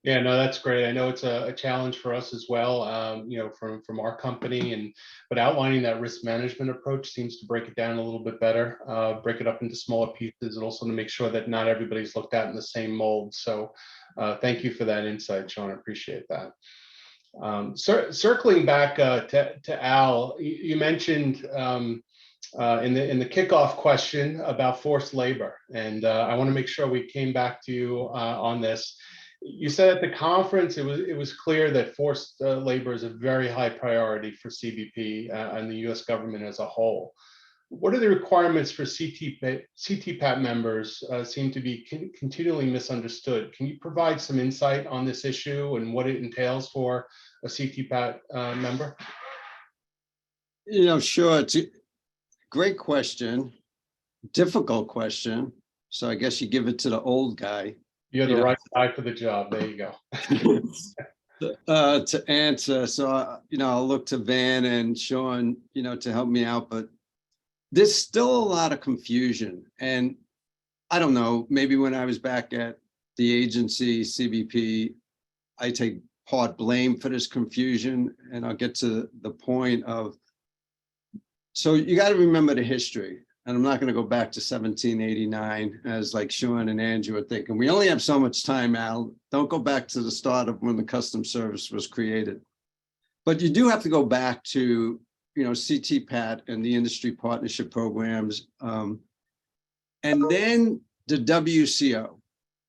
Yeah, no, that's great. I know it's a challenge for us as well, from our company, but outlining that risk management approach seems to break it down a little bit better, break it up into smaller pieces, and also to make sure that not everybody's looked at in the same mold. So thank you for that insight, Sean. I appreciate that. Circling back to Al, you mentioned in the kickoff question about forced labor, and I want to make sure we came back to you on this. You said at the conference it was clear that forced labor is a very high priority for CBP and the U.S. government as a whole. What are the requirements for CTPAT members seem to be continually misunderstood? Can you provide some insight on this issue and what it entails for a CTPAT member? Sure. It's a great question, difficult question. So I guess you give it to the old guy. You're the right guy for the job. There you go. To answer. So, I'll look to Van and Sean, to help me out, but there's still a lot of confusion. And I don't know, maybe when I was back at the agency, CBP, I take part blame for this confusion, and I'll get to the point of, so you got to remember the history. And I'm not going to go back to 1789 as like Sean and Andrew are thinking. We only have so much time, Al. Don't go back to the start of when the Customs Service was created. But you do have to go back to, CTPAT and the industry partnership programs. And then the WCO.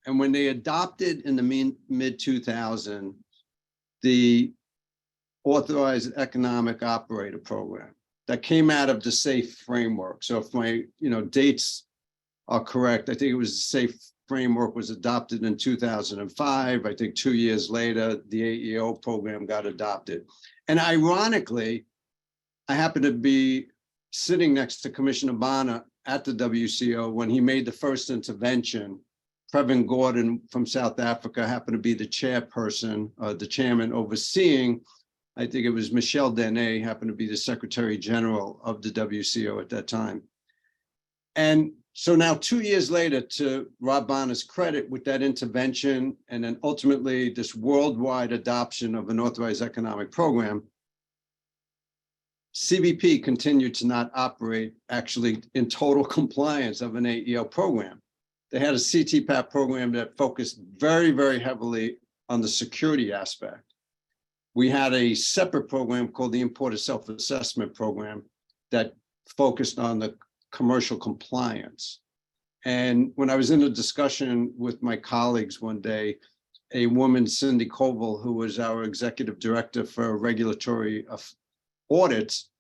And when they adopted in the mid 2000s, the Authorized Economic Operator Program, that came out of the SAFE framework. So if my dates are correct, I think it was the SAFE framework was adopted in 2005. I think 2 years later, the AEO program got adopted. And ironically, I happened to be sitting next to Commissioner Bonner at the WCO when he made the first intervention. Previn Gordon from South Africa happened to be the chairperson, the chairman overseeing. I think it was Michel Dene happened to be the Secretary General of the WCO at that time. And so now 2 years later, to Rob Bonner's credit, with that intervention and then ultimately this worldwide adoption of an authorized economic program, CBP continued to not operate actually in total compliance of an AEO program. They had a CTPAT program that focused very, very heavily on the security aspect. We had a separate program called the Importer Self-Assessment Program that focused on the commercial compliance. And when I was in a discussion with my colleagues one day, a woman, Cindy Koval, who was our executive director for regulatory audits,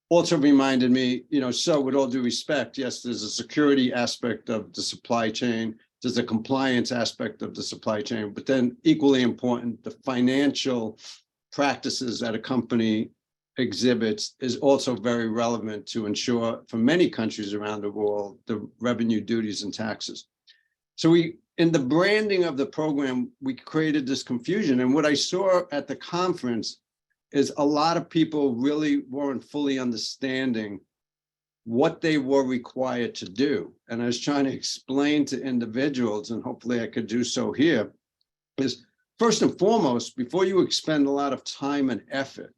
also reminded me, so with all due respect, yes, there's a security aspect of the supply chain, there's a compliance aspect of the supply chain, but then equally important, the financial practices that a company exhibits is also very relevant to ensure for many countries around the world, the revenue, duties, and taxes. So in the branding of the program, we created this confusion. And what I saw at the conference is a lot of people really weren't fully understanding what they were required to do. And I was trying to explain to individuals, and hopefully I could do so here, is first and foremost, before you expend a lot of time and effort,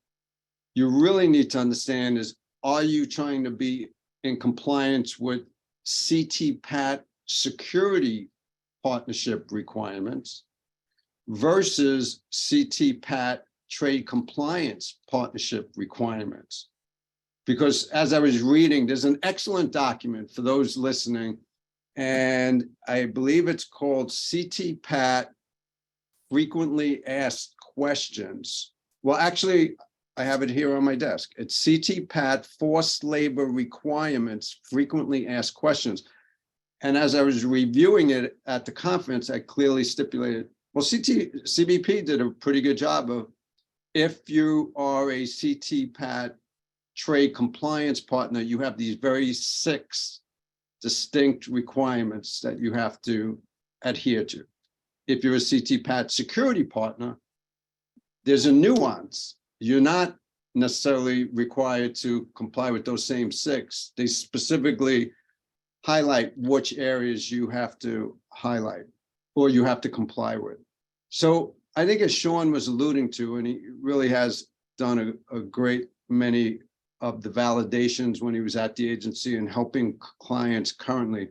you really need to understand is, are you trying to be in compliance with CTPAT security partnership requirements versus CTPAT trade compliance partnership requirements? Because as I was reading, there's an excellent document for those listening, and I believe it's called CTPAT Frequently Asked Questions. Well, actually, I have it here on my desk. It's CTPAT Forced Labor Requirements Frequently Asked Questions. And as I was reviewing it at the conference, I clearly stipulated, well, CBP did a pretty good job of, if you are a CTPAT trade compliance partner, you have these very 6 distinct requirements that you have to adhere to. If you're a CTPAT security partner, there's a nuance. You're not necessarily required to comply with those same 6. They specifically highlight which areas you have to highlight or you have to comply with. So I think as Sean was alluding to, and he really has done a great many of the validations when he was at the agency and helping clients currently,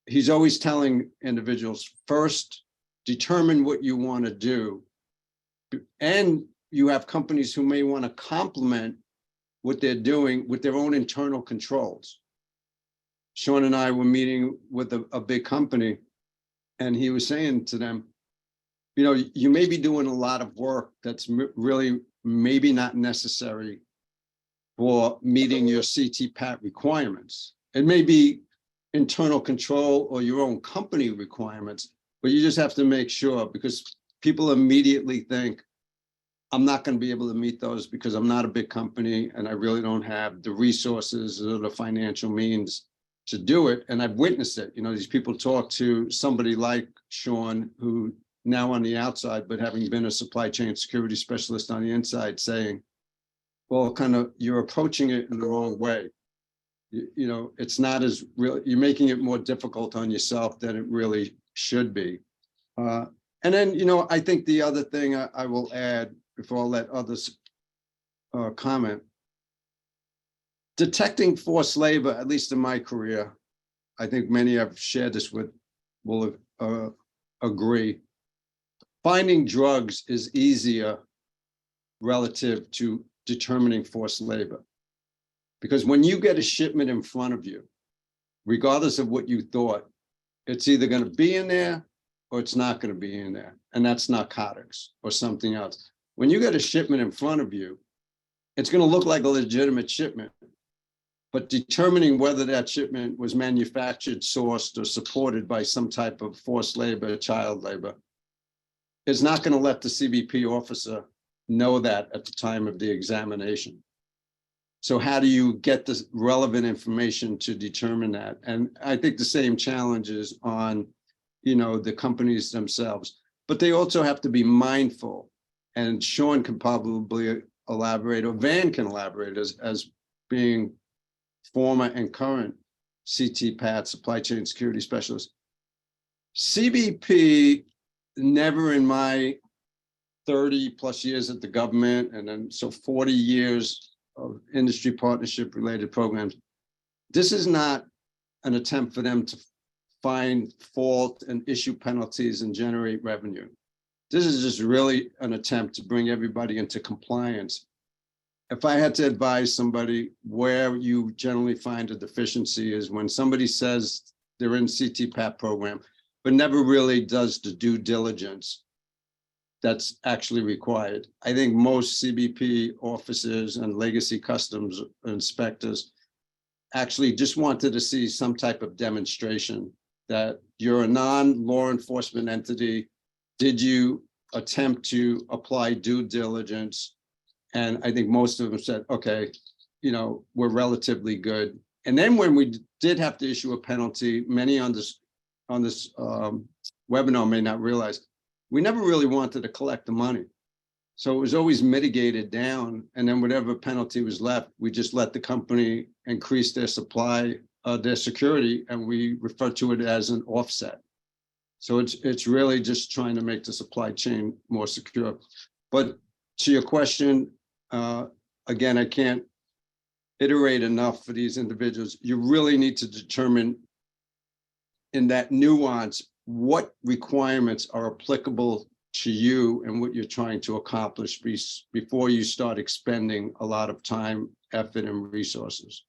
he's always telling individuals, first, determine what you want to do. And you have companies who may want to complement what they're doing with their own internal controls. Sean and I were meeting with a big company, and he was saying to them, you know, you may be doing a lot of work that's really maybe not necessary for meeting your CTPAT requirements. It may be internal control or your own company requirements, but you just have to make sure, because people immediately think, I'm not going to be able to meet those because I'm not a big company and I really don't have the resources or the financial means to do it. And I've witnessed it. You know, these people talk to somebody like Sean, who now on the outside, but having been a supply chain security specialist on the inside, saying, well, kind of, you're approaching it in the wrong way. You know, it's not as real. You're making it more difficult on yourself than it really should be. And then, you know, I think the other thing I will add before I let others comment, detecting forced labor, at least in my career, I think many I've shared this with will agree. Finding drugs is easier relative to determining forced labor. Because when you get a shipment in front of you, regardless of what you thought, it's either going to be in there or it's not going to be in there. And that's narcotics or something else. When you get a shipment in front of you, it's going to look like a legitimate shipment. But determining whether that shipment was manufactured, sourced, or supported by some type of forced labor, child labor, is not going to let the CBP officer know that at the time of the examination. So how do you get the relevant information to determine that? And I think the same challenge is on, you know, the companies themselves, but they also have to be mindful. And Sean can probably elaborate, or Van can elaborate as being former and current CTPAT, supply chain security specialist. CBP never in my 30 plus years at the government, and then so 40 years of industry partnership related programs. This is not an attempt for them to find fault and issue penalties and generate revenue. This is just really an attempt to bring everybody into compliance. If I had to advise somebody, where you generally find a deficiency is when somebody says they're in CTPAT program, but never really does the due diligence that's actually required. I think most CBP officers and legacy customs inspectors actually just wanted to see some type of demonstration that you're a non-law enforcement entity. Did you attempt to apply due diligence? And I think most of them said, okay, you know, we're relatively good. And then when we did have to issue a penalty, many on this webinar may not realize, we never really wanted to collect the money. So it was always mitigated down. And then whatever penalty was left, we just let the company increase their supply, their security, and we refer to it as an offset. So it's really just trying to make the supply chain more secure. But to your question, again, I can't iterate enough for these individuals. You really need to determine in that nuance what requirements are applicable to you and what you're trying to accomplish before you start expending a lot of time, effort, and resources.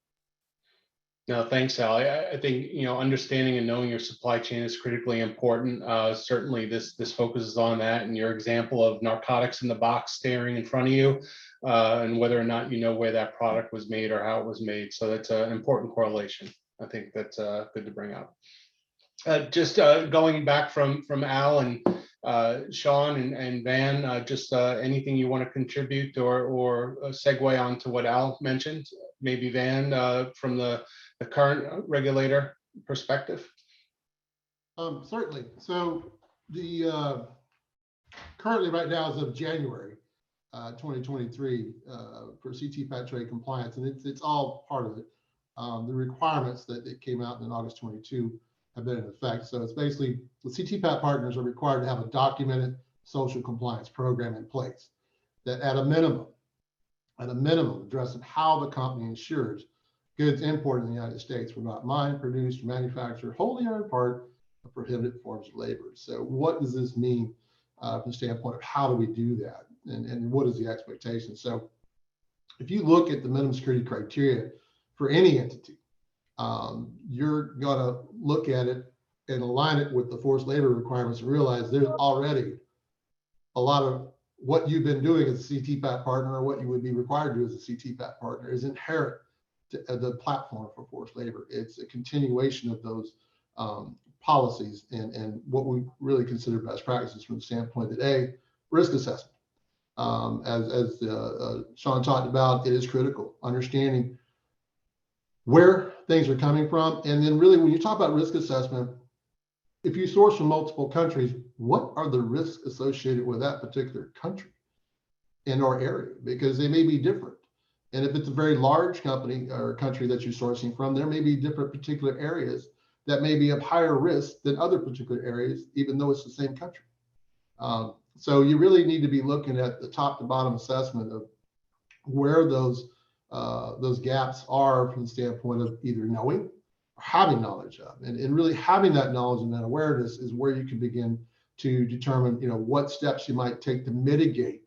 No, thanks, Sally. I think, you know, understanding and knowing your supply chain is critically important. Certainly this focuses on that, and your example of narcotics in the box staring in front of you, and whether or not you know where that product was made or how it was made. So that's an important correlation. I think that's good to bring up. Just going back from Al and Sean and Van, just anything you want to contribute or segue on to what Al mentioned, maybe Van, from the current regulator perspective? Certainly. So the currently right now as of January 2023 for CTPAT trade compliance, and it's all part of it. the requirements that came out in August 22 have been in effect. So it's basically the CTPAT partners are required to have a documented social compliance program in place that at a minimum, addressing how the company ensures goods imported in the United States were not mined, produced, manufactured wholly or in part of prohibited forms of labor. So what does this mean from the standpoint of how do we do that? And what is the expectation? So if you look at the minimum security criteria for any entity, you're going to look at it and align it with the forced labor requirements and realize there's already a lot of what you've been doing as a CTPAT partner or what you would be required to do as a CTPAT partner is inherent to the platform for forced labor. It's a continuation of those policies and what we really consider best practices from the standpoint that A, risk assessment. As Sean talked about, it is critical, understanding where things are coming from. And then really, when you talk about risk assessment, if you source from multiple countries, what are the risks associated with that particular country in our area? Because they may be different. And if it's a very large company or country that you're sourcing from, there may be different particular areas that may be of higher risk than other particular areas, even though it's the same country. So you really need to be looking at the top to bottom assessment of where those gaps are from the standpoint of either knowing or having knowledge of. And really having that knowledge and that awareness is where you can begin to determine, what steps you might take to mitigate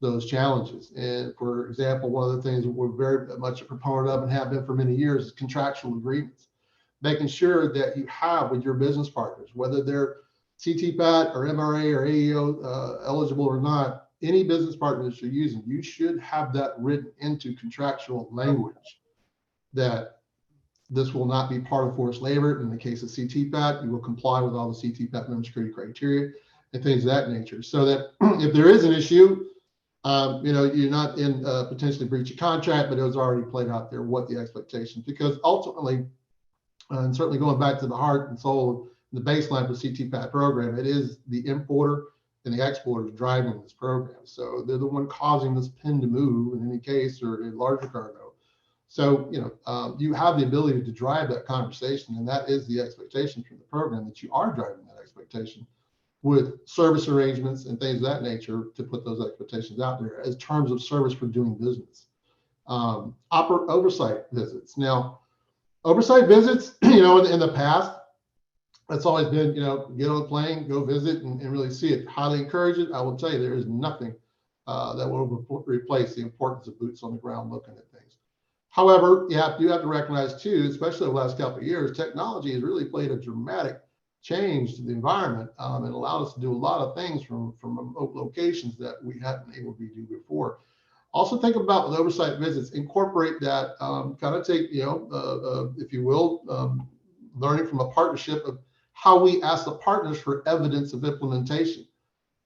those challenges. And for example, one of the things that we're very much a proponent of and have been for many years is contractual agreements, making sure that you have with your business partners, whether they're CTPAT or MRA or AEO eligible or not, any business partners you're using, you should have that written into contractual language that this will not be part of forced labor. In the case of CTPAT, you will comply with all the CTPAT minimum security criteria and things of that nature, so that if there is an issue, you're not in potentially breach of contract, but it was already played out there what the expectations, because ultimately, and certainly going back to the heart and soul of the baseline for CTPAT program, it is the importer and the exporter driving this program. So they're the one causing this pin to move in any case or in larger cargo. So, you have the ability to drive that conversation, and that is the expectation from the program, that you are driving that expectation with service arrangements and things of that nature to put those expectations out there as terms of service for doing business. Oversight visits. Now, oversight visits, in the past, that's always been, get on a plane, go visit and really see it. Highly encourage it. I will tell you, there is nothing that will replace the importance of boots on the ground looking at things. However, you have to recognize too, especially over the last couple of years, technology has really played a dramatic change to the environment and allowed us to do a lot of things from remote locations that we hadn't been able to do before. Also think about with oversight visits, incorporate that, kind of take, if you will, learning from a partnership of how we ask the partners for evidence of implementation.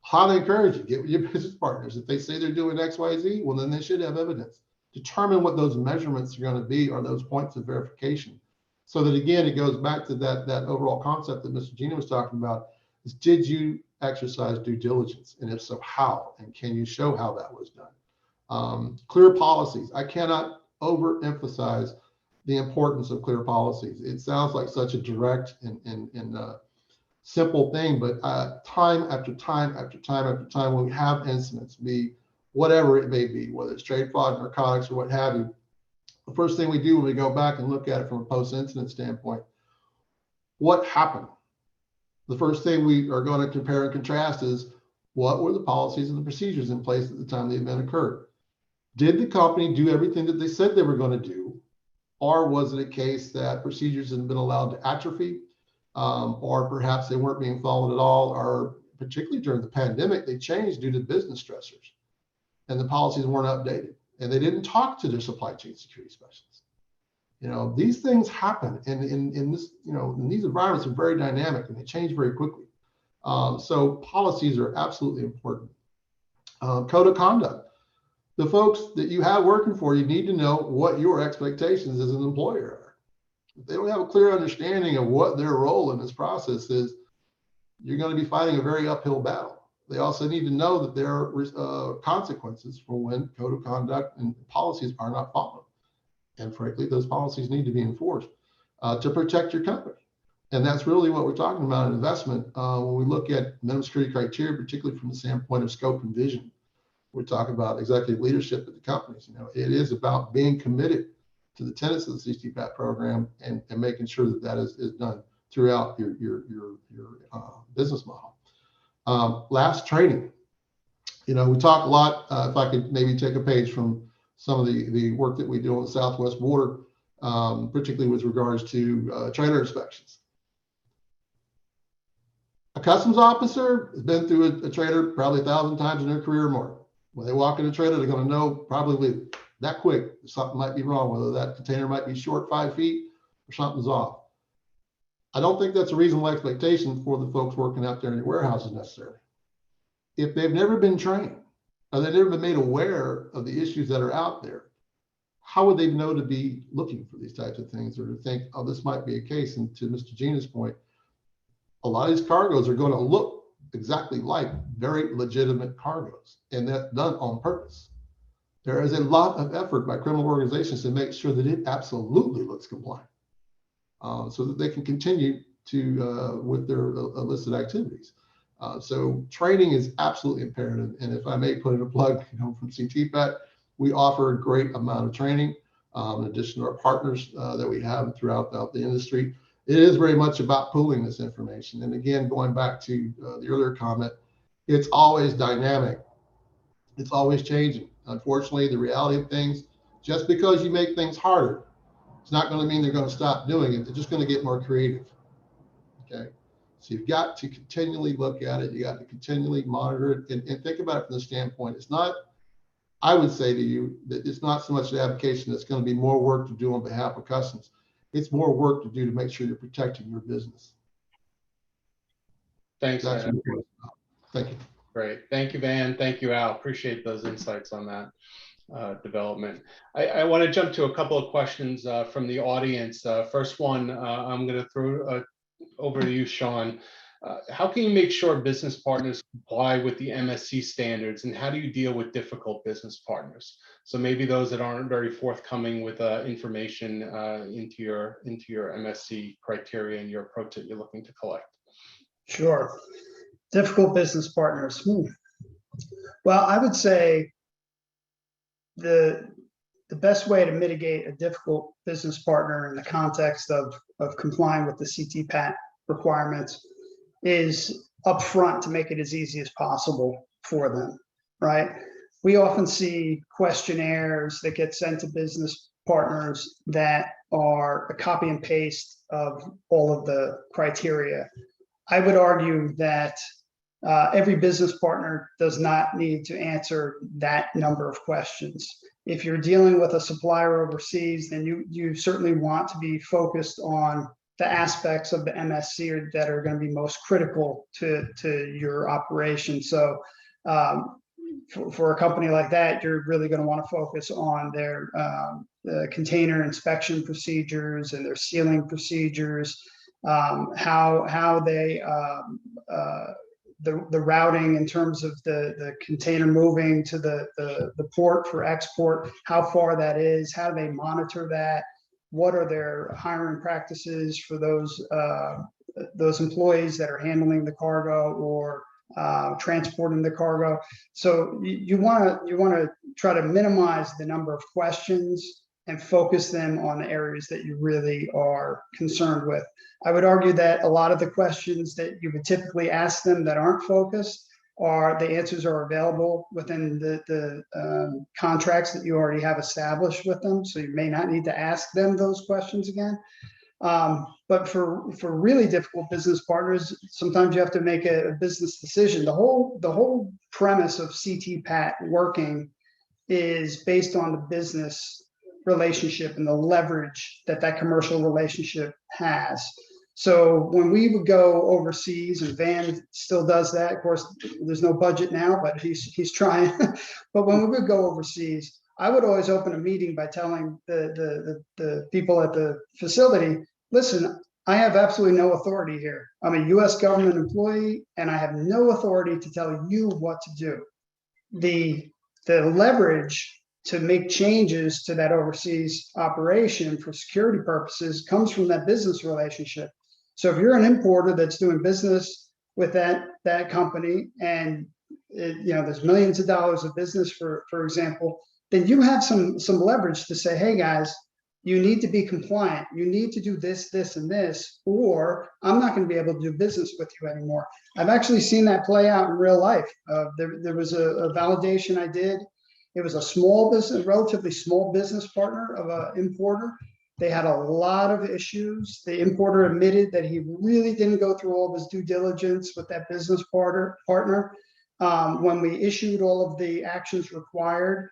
Highly encourage you, get with your business partners. If they say they're doing X, Y, Z, well, then they should have evidence. Determine what those measurements are going to be, or those points of verification. So that again, it goes back to that overall concept that Mr. Gina was talking about, is did you exercise due diligence? And if so, how? And can you show how that was done? Clear policies. I cannot overemphasize the importance of clear policies. It sounds like such a direct and simple thing, but time after time after time after time, when we have incidents, be whatever it may be, whether it's trade fraud, narcotics, or what have you, the first thing we do when we go back and look at it from a post-incident standpoint, what happened? The first thing we are going to compare and contrast is what were the policies and the procedures in place at the time the event occurred? Did the company do everything that they said they were going to do? Or was it a case that procedures had been allowed to atrophy, or perhaps they weren't being followed at all, or particularly during the pandemic, they changed due to business stressors and the policies weren't updated and they didn't talk to their supply chain security specialists. These things happen in this, and these environments are very dynamic and they change very quickly. So policies are absolutely important. Code of conduct. The folks that you have working for you need to know what your expectations as an employer are. If they don't have a clear understanding of what their role in this process is, you're going to be fighting a very uphill battle. They also need to know that there are consequences for when code of conduct and policies are not followed. And frankly, those policies need to be enforced to protect your company. And that's really what we're talking about in investment. When we look at minimum security criteria, particularly from the standpoint of scope and vision, we're talking about executive leadership at the companies. You know, it is about being committed to the tenets of the CTPAT program and making sure that that is done throughout your business model. Last, training. You know, we talk a lot, if I could maybe take a page from some of the work that we do on the southwest border, particularly with regards to trailer inspections. A customs officer has been through a trailer probably 1,000 times in their career or more. When they walk in a trailer, they're going to know probably that quick something might be wrong, whether that container might be short 5 feet or something's off. I don't think that's a reasonable expectation for the folks working out there in the warehouses necessarily. If they've never been trained or they've never been made aware of the issues that are out there, how would they know to be looking for these types of things or to think, oh, this might be a case? And to Mr. Gina's point, a lot of these cargoes are going to look exactly like very legitimate cargoes, and that's done on purpose. There is a lot of effort by criminal organizations to make sure that it absolutely looks compliant, so that they can continue to with their illicit activities. So training is absolutely imperative. And if I may put in a plug, you know, from CTPAT, we offer a great amount of training in addition to our partners that we have throughout the industry. It is very much about pooling this information. And again, going back to the earlier comment, it's always dynamic. It's always changing. Unfortunately, the reality of things, just because you make things harder, it's not going to mean they're going to stop doing it. They're just going to get more creative. Okay. So you've got to continually look at it. You got to continually monitor it and think about it from the standpoint. It's not, I would say to you that it's not so much the application that's going to be more work to do on behalf of customs. It's more work to do to make sure you're protecting your business. Thanks, Van. Thank you. Great. Thank you, Van. Thank you, Al. Appreciate those insights on that development. I want to jump to a couple of questions from the audience. First one, I'm going to throw over to you, Sean. How can you make sure business partners comply with the MSC standards, and how do you deal with difficult business partners? So maybe those that aren't very forthcoming with information into your MSC criteria and your approach that you're looking to collect. Sure. Difficult business partners. Well, I would say the best way to mitigate a difficult business partner in the context of complying with the CTPAT requirements is upfront to make it as easy as possible for them, right? We often see questionnaires that get sent to business partners that are a copy and paste of all of the criteria. I would argue that every business partner does not need to answer that number of questions. If you're dealing with a supplier overseas, then you certainly want to be focused on the aspects of the MSC that are going to be most critical to your operation. So for a company like that, you're really going to want to focus on their container inspection procedures and their sealing procedures, how they the routing in terms of the container moving to the port for export, how far that is, how do they monitor that, what are their hiring practices for those employees that are handling the cargo or transporting the cargo. So you want to try to minimize the number of questions and focus them on the areas that you really are concerned with. I would argue that a lot of the questions that you would typically ask them that aren't focused the answers are available within the contracts that you already have established with them. So you may not need to ask them those questions again. But for really difficult business partners, sometimes you have to make a business decision. The whole premise of CTPAT working is based on the business relationship and the leverage that commercial relationship has. So when we would go overseas, and Van still does that, of course, there's no budget now, but he's trying. But when we would go overseas, I would always open a meeting by telling the people at the facility, listen, I have absolutely no authority here. I'm a U.S. government employee, and I have no authority to tell you what to do. The leverage to make changes to that overseas operation for security purposes comes from that business relationship. So if you're an importer that's doing business with that company, and there's millions of dollars of business, for example, then you have some leverage to say, hey guys, you need to be compliant. You need to do this, this, and this, or I'm not going to be able to do business with you anymore. I've actually seen that play out in real life. There was a validation I did. It was a small business, relatively small business partner of an importer. They had a lot of issues. The importer admitted that he really didn't go through all of his due diligence with that business partner. When we issued all of the actions required,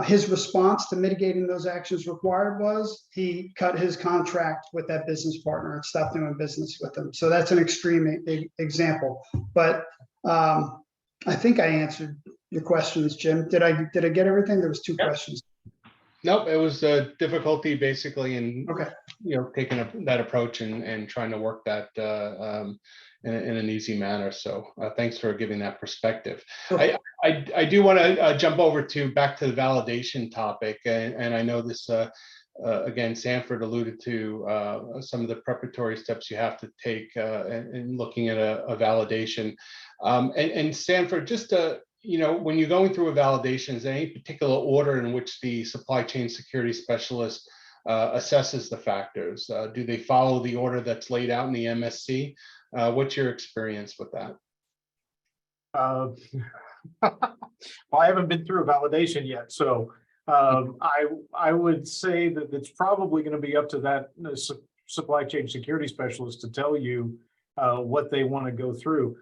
his response to mitigating those actions required was he cut his contract with that business partner and stopped doing business with them. So that's an extreme example. But I think I answered your questions, Jim. Did I get everything? There was two questions. Nope, it was a difficulty basically in Okay. taking that approach and trying to work that in an easy manner. So thanks for giving that perspective. Sure. I do want to jump over back to the validation topic, and I know this again, Sanford alluded to some of the preparatory steps you have to take in looking at a validation. And Sanford, just when you're going through a validation, is there any particular order in which the supply chain security specialist assesses the factors? Do they follow the order that's laid out in the MSC? What's your experience with that? Well, I haven't been through a validation yet, so I would say that it's probably going to be up to that supply chain security specialist to tell you what they want to go through.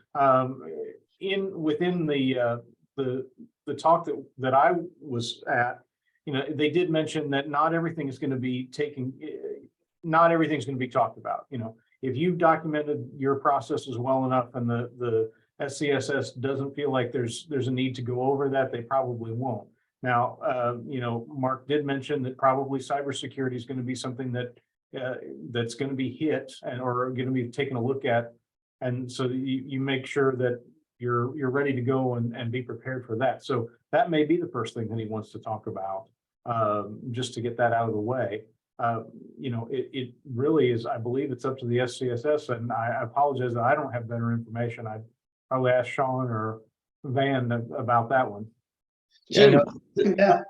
Within the talk that I was at, they did mention that not everything is going to be not everything's going to be talked about. If you've documented your processes well enough and the SCSS doesn't feel like there's a need to go over that, they probably won't. Now, Mark did mention that probably cybersecurity is going to be something that's going to be hit or going to be taken a look at, and so you make sure that you're ready to go and be prepared for that. So that may be the first thing that he wants to talk about, just to get that out of the way. It really is, I believe it's up to the SCSS, and I apologize that I don't have better information. I'd probably ask Sean or Van about that one. Jim, Yeah.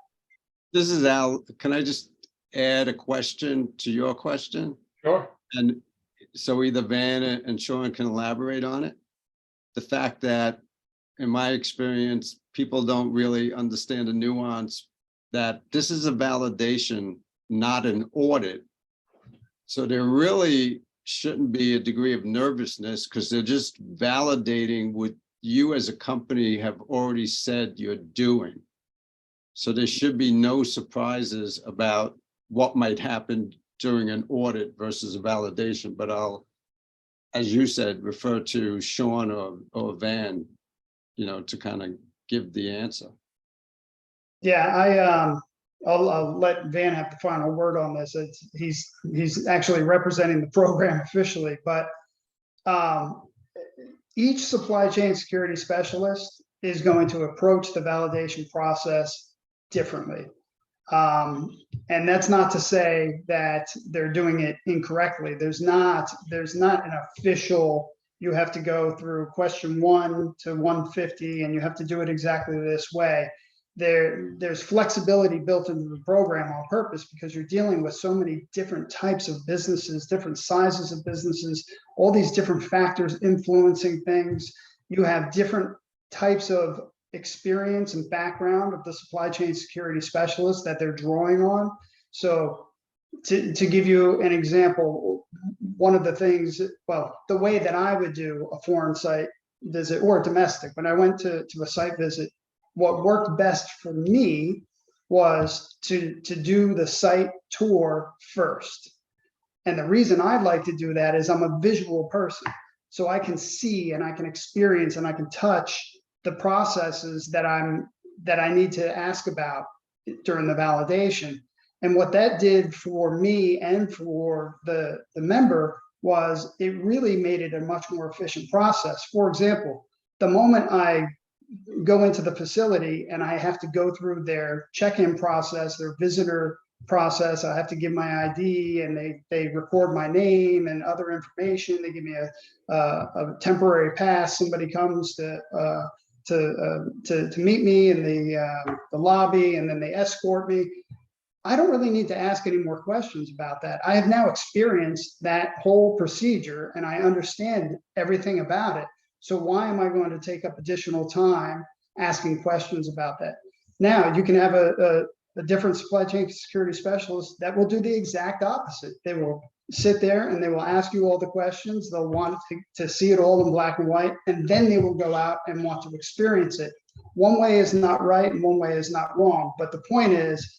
this is Al. Can I just add a question to your question? Sure. And so either Van and Sean can elaborate on it. The fact that, in my experience, people don't really understand the nuance that this is a validation, not an audit. So there really shouldn't be a degree of nervousness because they're just validating what you as a company have already said you're doing. So there should be no surprises about what might happen during an audit versus a validation. But I'll, as you said, refer to Sean or Van, to kind of give the answer. Yeah, I'll let Van have the final word on this. He's actually representing the program officially, but each supply chain security specialist is going to approach the validation process differently. And that's not to say that they're doing it incorrectly. There's not an official, you have to go through question 1 to 150 and you have to do it exactly this way. There's flexibility built into the program on purpose because you're dealing with so many different types of businesses, different sizes of businesses, all these different factors influencing things. You have different types of experience and background of the supply chain security specialist that they're drawing on. So to give you an example, one of the things, the way that I would do a foreign site visit or domestic, when I went to a site visit, what worked best for me was to do the site tour first. And the reason I'd like to do that is I'm a visual person. So I can see and I can experience and I can touch the processes that I need to ask about during the validation. And what that did for me and for the member was it really made it a much more efficient process. For example, the moment I go into the facility and I have to go through their check-in process, their visitor process. I have to give my ID, and they record my name and other information. They give me a temporary pass. Somebody comes to meet me in the lobby, and then they escort me. I don't really need to ask any more questions about that. I have now experienced that whole procedure and I understand everything about it. So why am I going to take up additional time asking questions about that? Now you can have a different supply chain security specialist that will do the exact opposite. They will sit there and they will ask you all the questions. They'll want to see it all in black and white, and then they will go out and want to experience it. One way is not right and one way is not wrong. But the point is,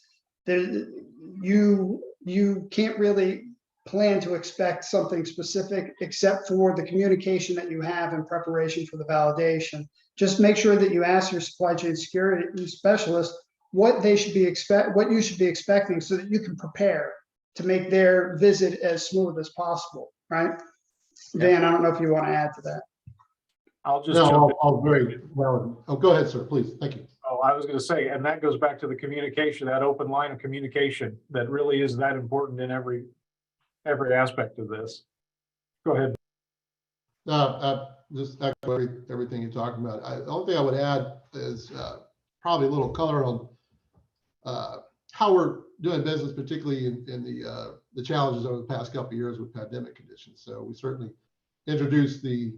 you can't really plan to expect something specific except for the communication that you have in preparation for the validation. Just make sure that you ask your supply chain security specialist what you should be expecting, so that you can prepare to make their visit as smooth as possible, right? Dan, I don't know if you want to add to that. I'll just No, I'll very well. Oh, go ahead, sir, please. Thank you. Oh, I was going to say, and that goes back to the communication, that open line of communication that really is that important in every aspect of this. Go ahead. Just echo everything you're talking about. The only thing I would add is probably a little color on how we're doing business, particularly in the challenges over the past couple of years with pandemic conditions. So we certainly introduced the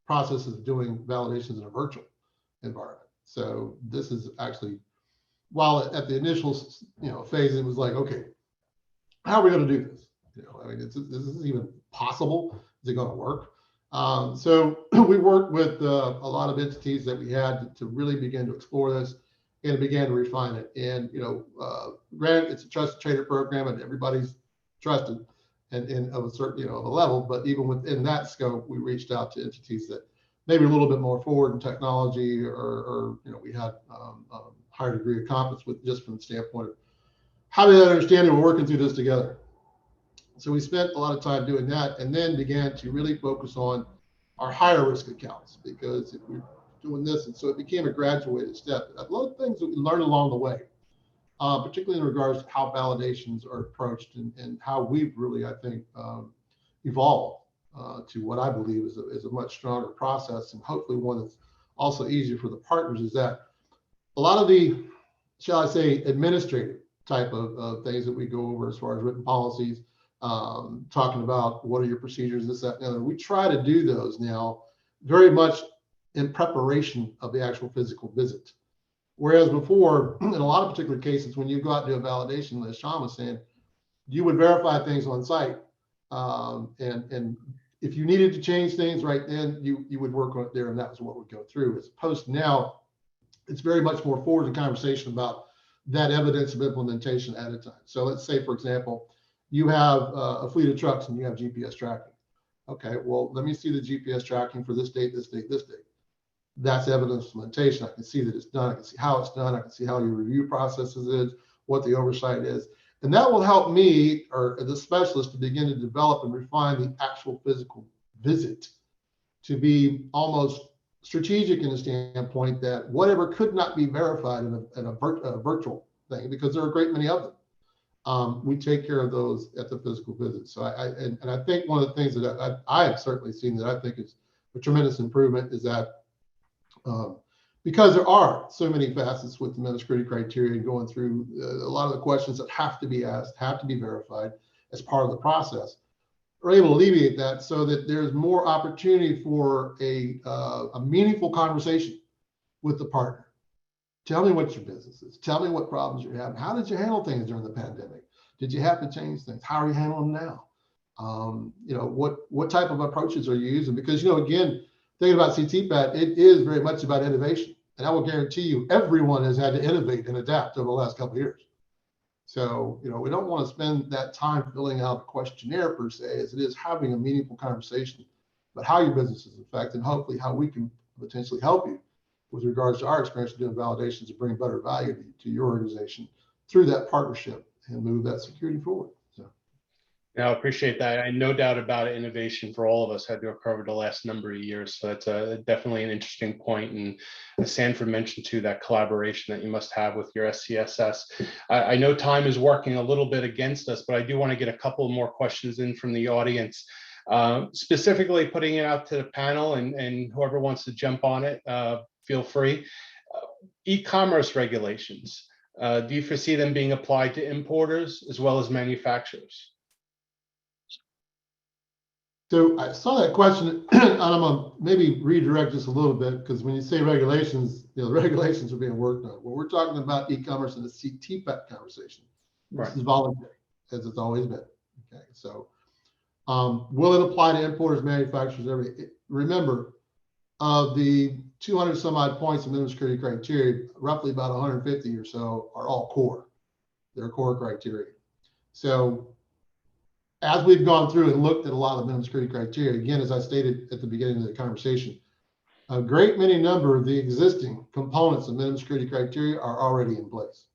processes of doing validations in a virtual environment. So this is actually, while at the initial phase, it was like, okay, how are we going to do this? I mean, this is even possible. Is it going to work? So we worked with a lot of entities that we had to really begin to explore this and began to refine it. And granted, it's a trusted trader program, and everybody's trusted and of a certain of a level. But even within that scope, we reached out to entities that maybe a little bit more forward in technology, or we had a higher degree of confidence with, just from the standpoint of how do they understand that we're working through this together. So we spent a lot of time doing that, and then began to really focus on our higher risk accounts, because if we're doing this, and so it became a graduated step. A lot of things that we learned along the way, particularly in regards to how validations are approached, and how we've really, I think, evolved to what I believe is a much stronger process, and hopefully one that's also easier for the partners. Is that a lot of the, shall I say, administrative type of things that we go over as far as written policies, talking about what are your procedures, this, that, and the other. We try to do those now very much in preparation of the actual physical visit. Whereas before, in a lot of particular cases, when you go out and do a validation, as Sean was saying, you would verify things on site. And if you needed to change things right then, you would work on it there, and that was what would go through. As opposed to now, it's very much more forward in conversation about that evidence of implementation at a time. So let's say, for example, you have a fleet of trucks and you have GPS tracking. Okay, well, let me see the GPS tracking for this date, this date, this date. That's evidence of implementation. I can see that it's done. I can see how it's done. I can see how your review processes is, what the oversight is. And that will help me, or the specialist, to begin to develop and refine the actual physical visit to be almost strategic in the standpoint that whatever could not be verified in a virtual thing, because there are a great many of them, we take care of those at the physical visit. So I think one of the things that I have certainly seen that I think is a tremendous improvement is that because there are so many facets with the minimum security criteria and going through a lot of the questions that have to be asked, have to be verified as part of the process, we're able to alleviate that so that there's more opportunity for a meaningful conversation with the partner. Tell me what your business is. Tell me what problems you're having. How did you handle things during the pandemic? Did you have to change things? How are you handling them now? What type of approaches are you using? Because, again, thinking about CTPAT, it is very much about innovation. And I will guarantee you, everyone has had to innovate and adapt over the last couple of years. So, we don't want to spend that time filling out a questionnaire per se, as it is having a meaningful conversation about how your business is affected, and hopefully how we can potentially help you with regards to our experience of doing validations to bring better value to your organization through that partnership and move that security forward. So, I appreciate that. I no doubt about it. Innovation for all of us had to occur over the last number of years. So that's definitely an interesting point. And as Sanford mentioned too, that collaboration that you must have with your SCSS. I know time is working a little bit against us, but I do want to get a couple more questions in from the audience. Specifically putting it out to the panel, and whoever wants to jump on it, feel free. E-commerce regulations. Do you foresee them being applied to importers as well as manufacturers? So I saw that question, and I'm gonna maybe redirect this a little bit, because when you say regulations, the regulations are being worked on. When we're talking about e-commerce in the CTPAT conversation, Right. this is voluntary, as it's always been. Okay, so will it apply to importers, manufacturers? Remember, of the 200 some odd points of minimum security criteria, roughly about 150 or so are all core. They're core criteria. So as we've gone through and looked at a lot of minimum security criteria, again, as I stated at the beginning of the conversation, a great many number of the existing components of minimum security criteria are already in place.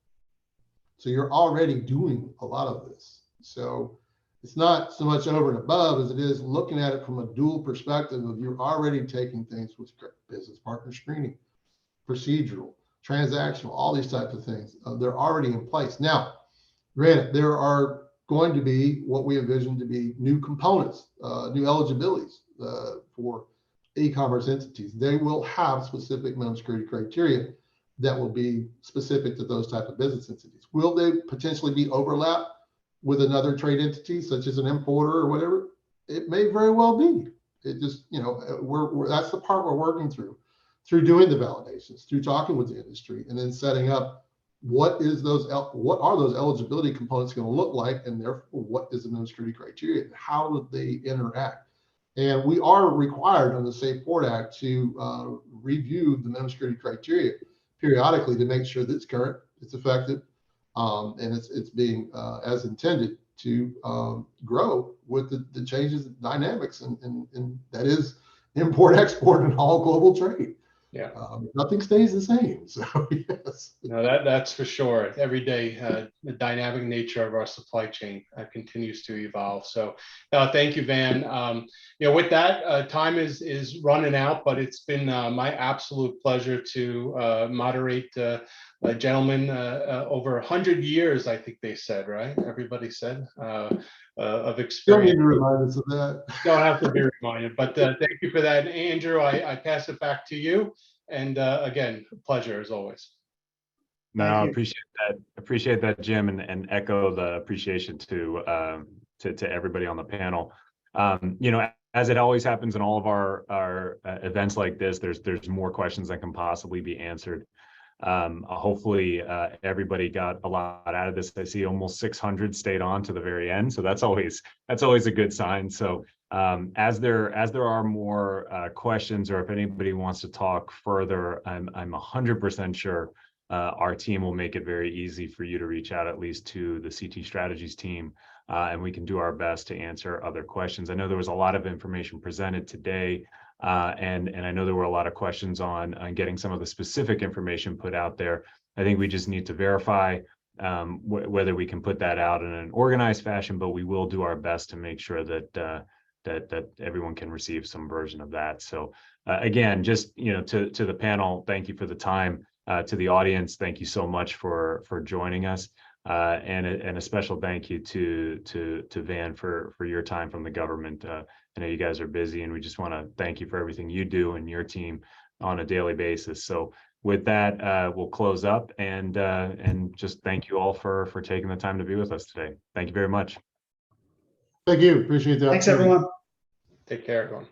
So you're already doing a lot of this. So it's not so much over and above as it is looking at it from a dual perspective of you're already taking things with business partner screening, procedural, transactional, all these types of things. They're already in place. Now, granted, there are going to be what we envision to be new components, new eligibilities for e-commerce entities. They will have specific minimum security criteria that will be specific to those type of business entities. Will they potentially be overlapped with another trade entity, such as an importer or whatever? It may very well be. It just, you know, that's the part we're working through doing the validations, through talking with the industry, and then setting up what are those eligibility components going to look like, and therefore what is the minimum security criteria, and how would they interact? And we are required under the Safe Port Act to review the minimum security criteria periodically to make sure that it's current, it's effective, and it's being as intended to grow with the changes, dynamics, and that is import, export, and all global trade. Yeah. Nothing stays the same. So yes. No, that's for sure. Every day, the dynamic nature of our supply chain continues to evolve. So thank you, Van. You know, with that, time is running out, but it's been my absolute pleasure to moderate a gentleman over 100 years, I think they said, right? Everybody said of experience. Don't need to remind us of that. Don't have to be reminded, but thank you for that. Andrew, I pass it back to you. And again, pleasure as always. No, I appreciate that, Jim, and echo the appreciation to everybody on the panel. You know, as it always happens in all of our events like this, there's more questions that can possibly be answered. Hopefully everybody got a lot out of this. I see almost 600 stayed on to the very end, so that's always a good sign. So as there are more questions, or if anybody wants to talk further, I'm 100% sure our team will make it very easy for you to reach out, at least to the CT Strategies team, and we can do our best to answer other questions. I know there was a lot of information presented today. And I know there were a lot of questions on getting some of the specific information put out there. I think we just need to verify whether we can put that out in an organized fashion, but we will do our best to make sure that that everyone can receive some version of that. So again, just, you know, to the panel, thank you for the time. To the audience, thank you so much for joining us. And a special thank you to Van for your time from the government. I know you guys are busy, and we just want to thank you for everything you do and your team on a daily basis. So with that, we'll close up and just thank you all for taking the time to be with us today. Thank you very much. Thank you. Appreciate that. Thanks, everyone. Take care, everyone.